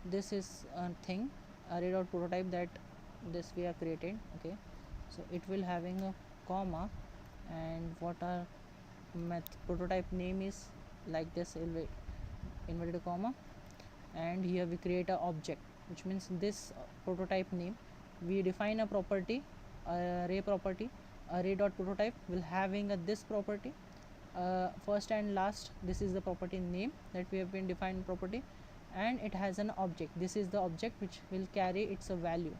this is a thing array dot prototype that this we are created. Okay, so it will having a comma, and what our prototype name is like this inverted comma, and here we create a object, which means this prototype name. We define a property, array property, array dot prototype will having a this property, first and last. This is the property name that we have been defined property, and it has an object. This is the object which will carry its a value.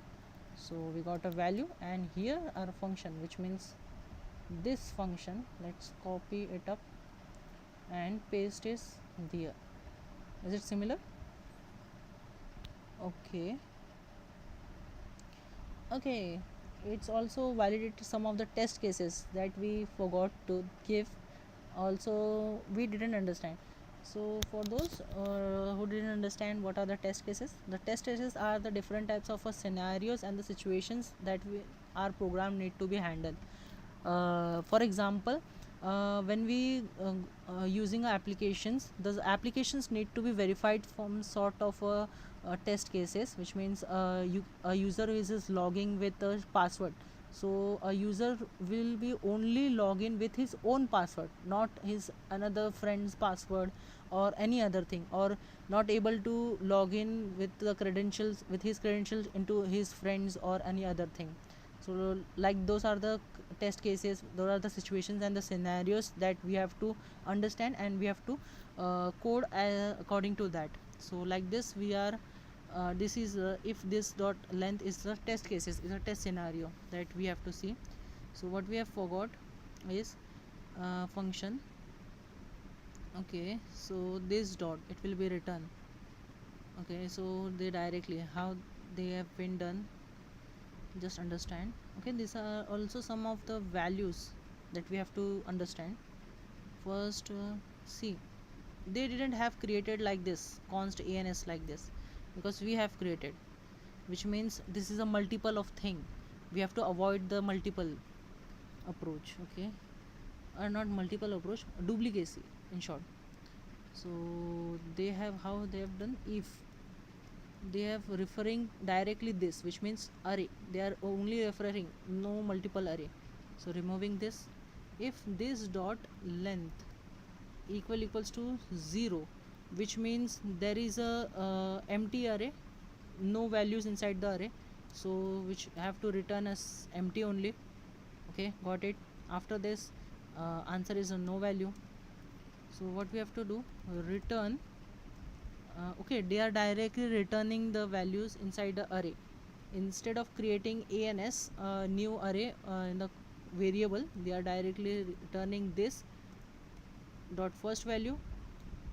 So we got a value, and here our function, which means this function. Let's copy it up and paste is there. Is it similar? Okay, okay, it's also validated some of the test cases that we forgot to give, also we didn't understand. So for those who didn't understand what are the test cases, the test cases are the different types of scenarios and the situations that our program need to be handled. For example, when we using applications, those applications need to be verified from sort of test cases, which means a user is logging with a password. So a user will be only log in with his own password, not his another friend's password or any other thing, or not able to log in with the credentials, with his credentials into his friends or any other thing. So like those are the test cases, those are the situations and the scenarios that we have to understand, and we have to code according to that. So like this we are this is if this dot length is the test cases, is a test scenario that we have to see. So what we have forgot is function. Okay, so this dot, it will be written. Okay, so they directly how they have been done, just understand. Okay, these are also some of the values that we have to understand. First, see, they didn't have created like this const ans like this, because we have created, which means this is a multiple of thing. We have to avoid the multiple approach, okay, or not multiple approach, duplicacy in short. So they have, how they have done, if they have referring directly this, which means array, they are only referring no multiple array. So removing this, if this dot length equals to 0, which means there is a empty array, no values inside the array, so which have to return as empty only. Okay, got it. After this, answer is a no value. So what we have to do, return, okay, they are directly returning the values inside the array. Instead of creating ans new array in the variable, they are directly returning this dot first value,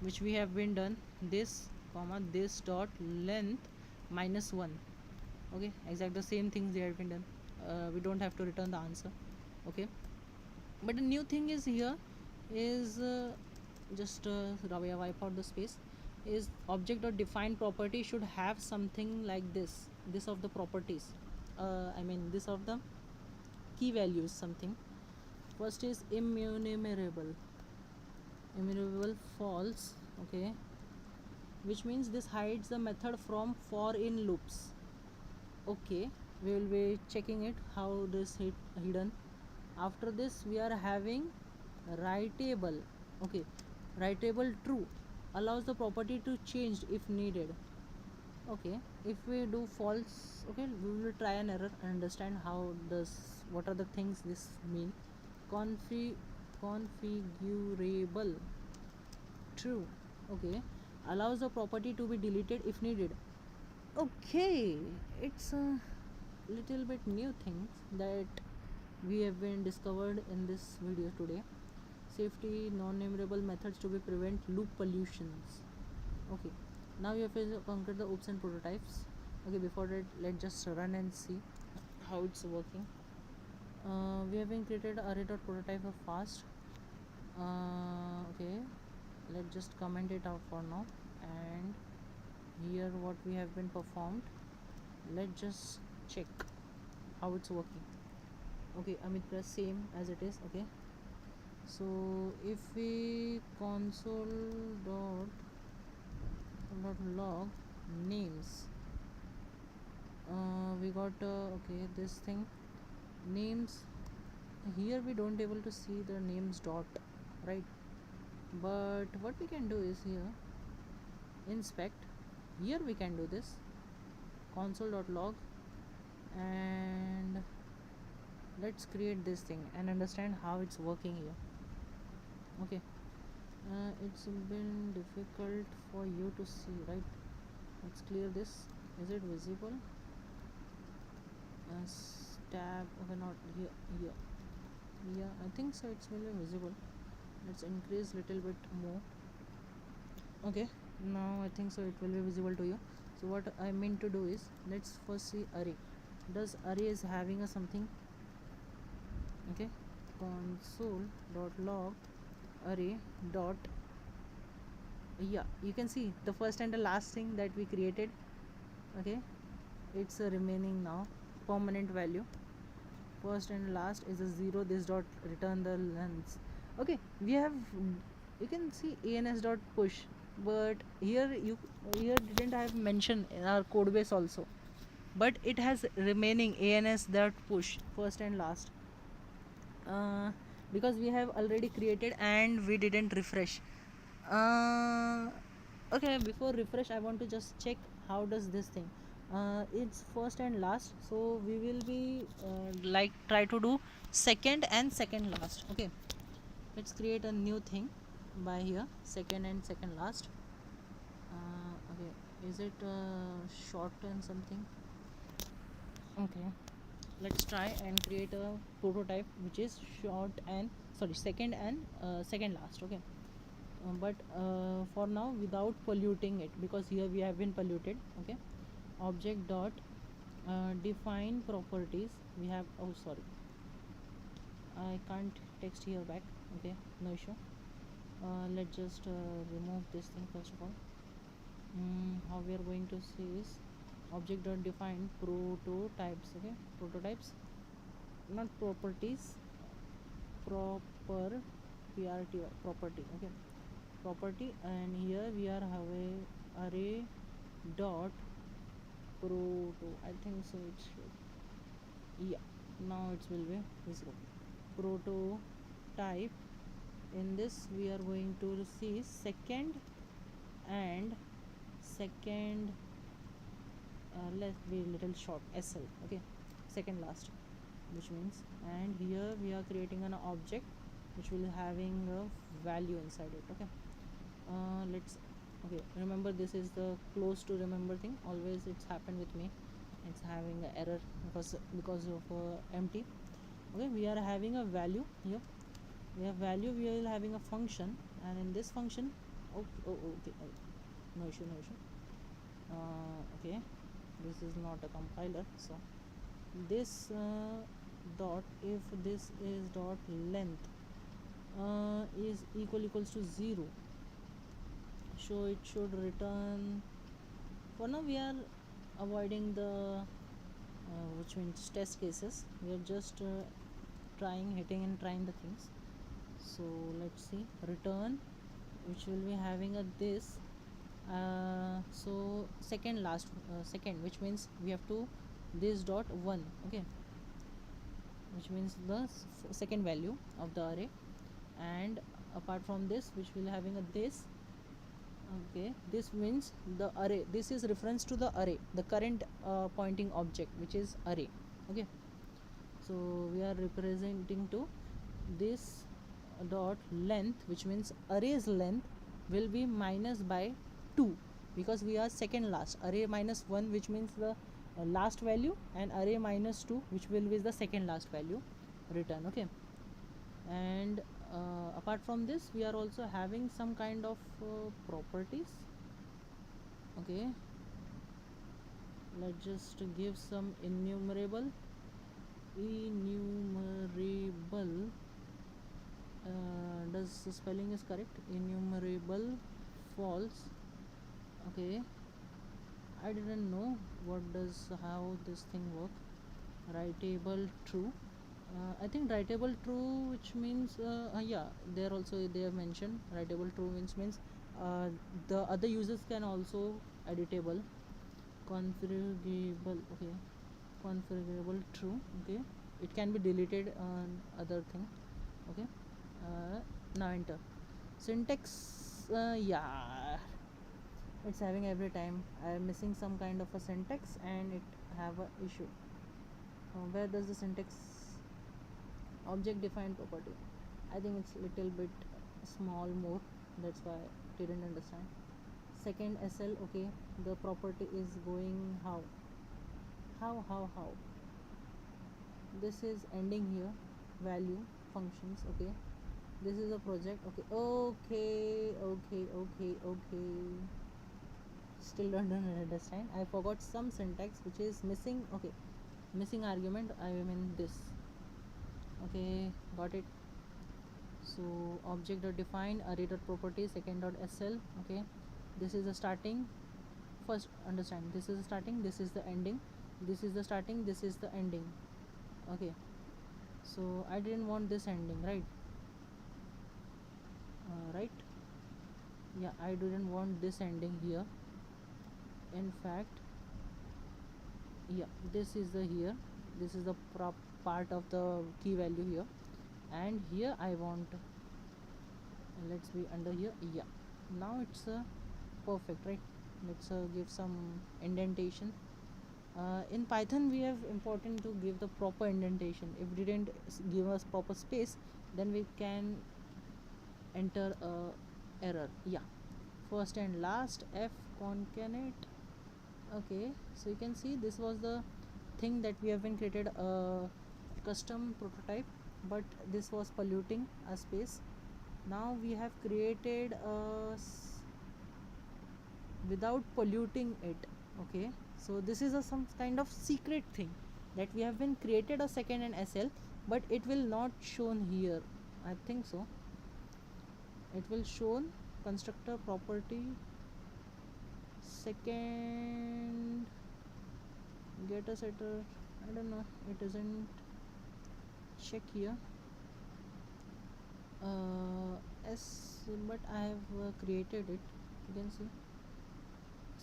which we have been done, this comma this dot length -1. Okay, exactly the same things they have been done. We don't have to return the answer. Okay, but the new thing is here is just wipe out the space, is object or defined property should have something like this of the properties, I mean this of the key values something. First is enumerable false, okay, which means this hides the method from for in loops. Okay, we will be checking it how this hidden. After this we are having writable, okay, writable true allows the property to change if needed. Okay, if we do false, okay, we will try an error and understand how does, what are the things this mean. Configurable true, okay, allows the property to be deleted if needed. Okay, it's a little bit new things that we have been discovered in this video today. Safety non-enumerable methods to be prevent loop pollutions. Okay, now you have to conquer the oops and prototypes. Okay, before that let's just run and see how it's working. We have been created array.prototype of fast. Okay, let's just comment it out for now, and here what we have been performed, let's just check how it's working. Okay, Amit, press same as it is. Okay, so if we console.log names, we got okay, this thing names, here we don't able to see the names dot, right? But what we can do is here inspect, here we can do this console.log, and let's create this thing and understand how it's working here. Okay, it's been difficult for you to see, right? Let's clear this. Is it visible? Tab, okay, not here, yeah, I think so, it's really visible. Let's increase little bit more. Okay, now I think so it will be visible to you. So what I mean to do is, let's first see array. Does array is having a something? Okay, console.log array dot, yeah, you can see the first and the last thing that we created. Okay, it's remaining now permanent value. First and last is a 0, this dot return the length. Okay, we have, you can see ans dot push, but here didn't have mention in our code base also, but it has remaining ans dot push first and last, because we have already created and we didn't refresh. Okay, before refresh I want to just check how does this thing, it's first and last, so we will be like try to do second and second last. Okay, let's create a new thing by here, second and second last. Okay, is it short and something? Okay, let's try and create a prototype which is short and sorry second and second last. Okay, but for now without polluting it, because here we have been polluted. Okay, object dot define properties, we have, oh sorry, I can't text here back. Okay, no issue. Let's just remove this thing first of all. How we are going to see is object dot define prototypes. Okay, prototypes, not properties, proper PRT property. Okay, property, and here we are have a array dot proto. I think so it should, yeah, now it will be visible. Prototype. In this we are going to see second and second, let's be little short, SL. Okay, second last, which means, and here we are creating an object which will having a value inside it. Okay, let's, okay, remember this is the close to remember thing, always it's happened with me, it's having an error because of empty. Okay, we are having a value here, we have value, we are having a function, and in this function, okay, no issue, no issue. Okay, this is not a compiler, so this dot, if this is dot length is equals to 0, so it should return. For now we are avoiding the which means test cases, we are just trying, hitting and trying the things. So let's see, return, which will be having a this, so second last, second, which means we have to this dot 1. Okay, which means the second value of the array, and apart from this, which will having a this. Okay, this means the array, this is reference to the array, the current pointing object, which is array. Okay, so we are representing to this dot length, which means array's length will be minus by 2, because we are second last, array minus 1, which means the last value, and array minus 2, which will be the second last value return. Okay, and apart from this, we are also having some kind of properties. Okay, let's just give some enumerable does the spelling is correct, enumerable false. Okay, I didn't know what does, how this thing work. Writable true, I think writable true, which means yeah, there also they have mentioned writable true, means the other users can also editable. Configurable, okay, configurable true. Okay, it can be deleted on other thing. Okay, now enter. Syntax, yeah, it's having every time I am missing some kind of a syntax and it have a issue. Where does the syntax, object defined property, I think it's little bit small more, that's why I didn't understand. Second SL, okay, the property is going how this is ending here, value functions. Okay, this is a project. Okay, still don't understand, I forgot some syntax which is missing. Okay, missing argument, I mean this. Okay, got it. So object dot define array dot property second dot SL. Okay, this is the starting, first understand, this is the starting, this is the ending, this is the starting, this is the ending. Okay, so I didn't want this ending, right? Right, yeah, I didn't want this ending here. In fact, yeah, this is the here, this is the part of the key value here, and here I want, let's be under here. Yeah, now it's perfect, right? Let's give some indentation. In Python we have important to give the proper indentation. If we didn't give us proper space, then we can enter error. Yeah, first and last f concatenate. Okay, so you can see this was the thing that we have been created a custom prototype, but this was polluting a space. Now we have created a without polluting it. Okay, so this is a some kind of secret thing that we have been created a second and SL, but it will not shown here. I think so. It will show constructor property second getter setter. I don't know, it isn't check here. S, but I have created it. You can see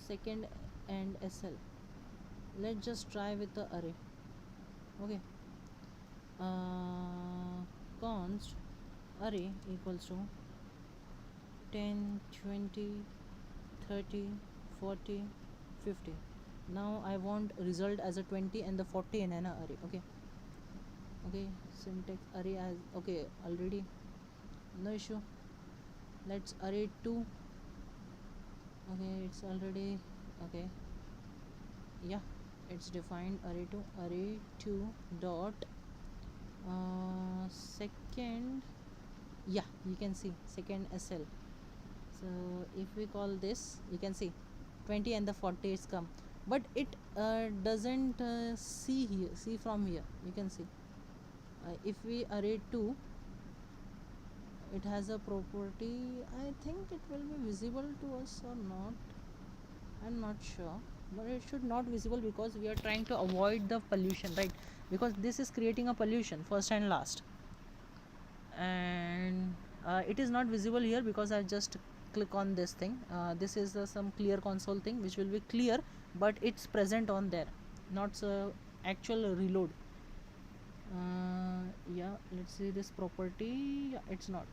second and SL. Let's just try with the array. Okay, const array equals to 10, 20, 30, 40, 50. Now I want result as a 20 and the 40 in an array. Okay, syntax array as okay already, no issue. Let's array 2. Okay, it's already okay. Yeah, it's defined array 2 dot second. Yeah, you can see second SL. So if we call this, you can see 20 and the 40 is come, but it doesn't see from here. You can see if we array 2, it has a property. I think it will be visible to us or not, I'm not sure, but it should not visible because we are trying to avoid the pollution, right? Because this is creating a pollution first and last, and it is not visible here because I just click on this thing. This is some clear console thing which will be clear, but it's present on there, not actual reload. Yeah, let's see this property. Yeah, it's not.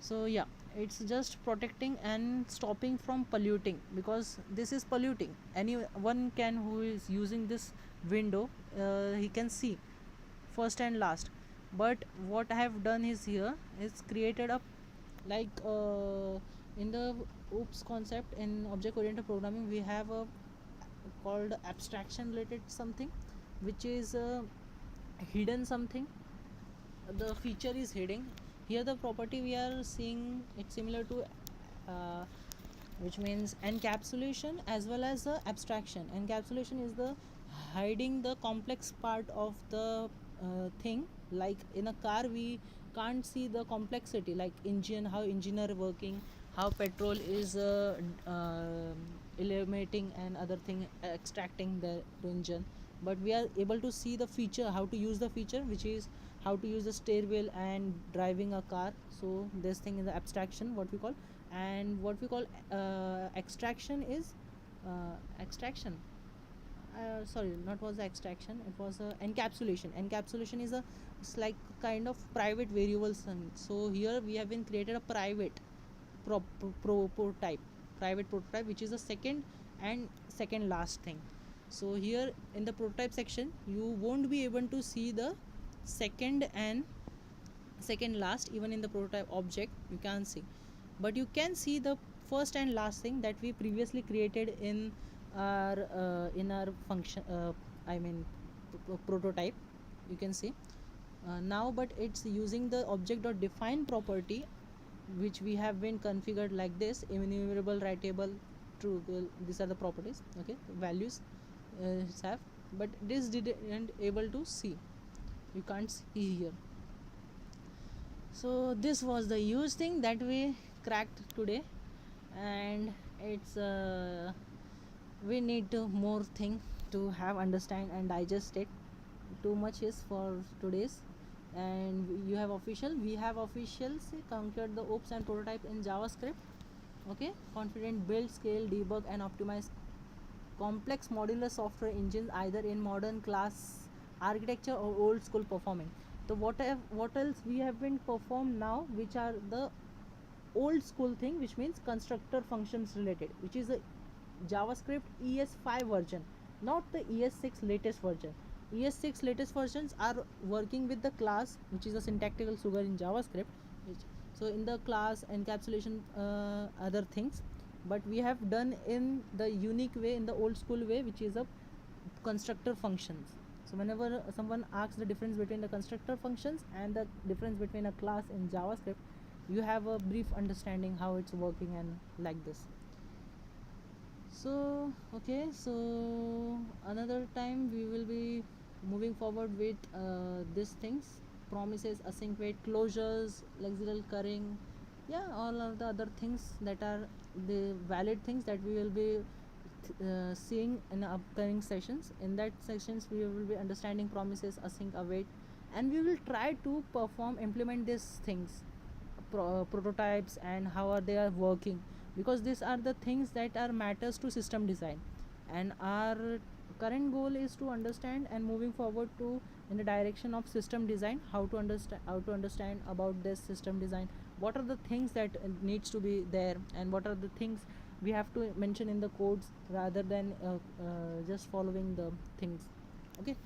So yeah, it's just protecting and stopping from polluting, because this is polluting. Anyone can who is using this window, he can see first and last. But what I have done is here is created a like in the OOPS concept in object oriented programming, we have a called abstraction related something, which is hidden something. The feature is hidden. Here the property we are seeing, it's similar to which means encapsulation as well as the abstraction. Encapsulation is the hiding the complex part of the thing. Like in a car we can't see the complexity, like engine, how engine are working, how petrol is eliminating and other thing extracting the engine, but we are able to see the feature, how to use the feature, which is how to use the steer wheel and driving a car. So this thing is the abstraction, what we call. And what we call extraction is extraction sorry, not was the extraction, it was encapsulation is a, it's like kind of private variables. And so here we have been created a private prototype, private prototype, which is the second and second last thing. So here in the prototype section you won't be able to see the second and second last. Even in the prototype object you can see, but you can see the first and last thing that we previously created in our function, I mean prototype, you can see now. But it's using the object.define property, which we have been configured like this: enumerable, writable, true. These are the properties, okay, values have, but this didn't able to see, you can't see here. So this was the huge thing that we cracked today, and it's we need to more thing to have understand and digest it. Too much is for today's. And you have official, we have officials conquered the OOPS and prototype in JavaScript. Okay, confident build, scale, debug and optimize complex modular software engines either in modern class architecture or old school performing. So what else we have been performed now, which are the old school thing, which means constructor functions related, which is a JavaScript ES5 version, not the ES6 latest version. ES6 latest versions are working with the class, which is a syntactical sugar in JavaScript. So in the class encapsulation other things, but we have done in the unique way, in the old school way, which is a constructor functions. So whenever someone asks the difference between the constructor functions and the difference between a class in JavaScript, you have a brief understanding how it's working and like this. So okay, so another time we will be moving forward with these things. promises, async wait, closures, lexical currying, yeah, all of the other things that are the valid things that we will be seeing in upcoming sessions. In that sessions we will be understanding promises, async, await, and we will try to implement these things, prototypes, and how are they are working, because these are the things that are matters to system design. And our current goal is to understand and moving forward to in the direction of system design, how to understand about this system design, what are the things that needs to be there, and what are the things we have to mention in the codes rather than just following the things. Okay,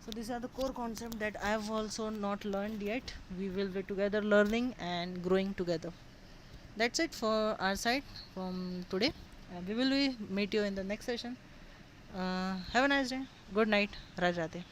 so these are the core concepts that I have also not learned yet. We will be together learning and growing together. That's it for our side from today. We will be meet you in the next session. Have a nice day. Good night. Raj Rate.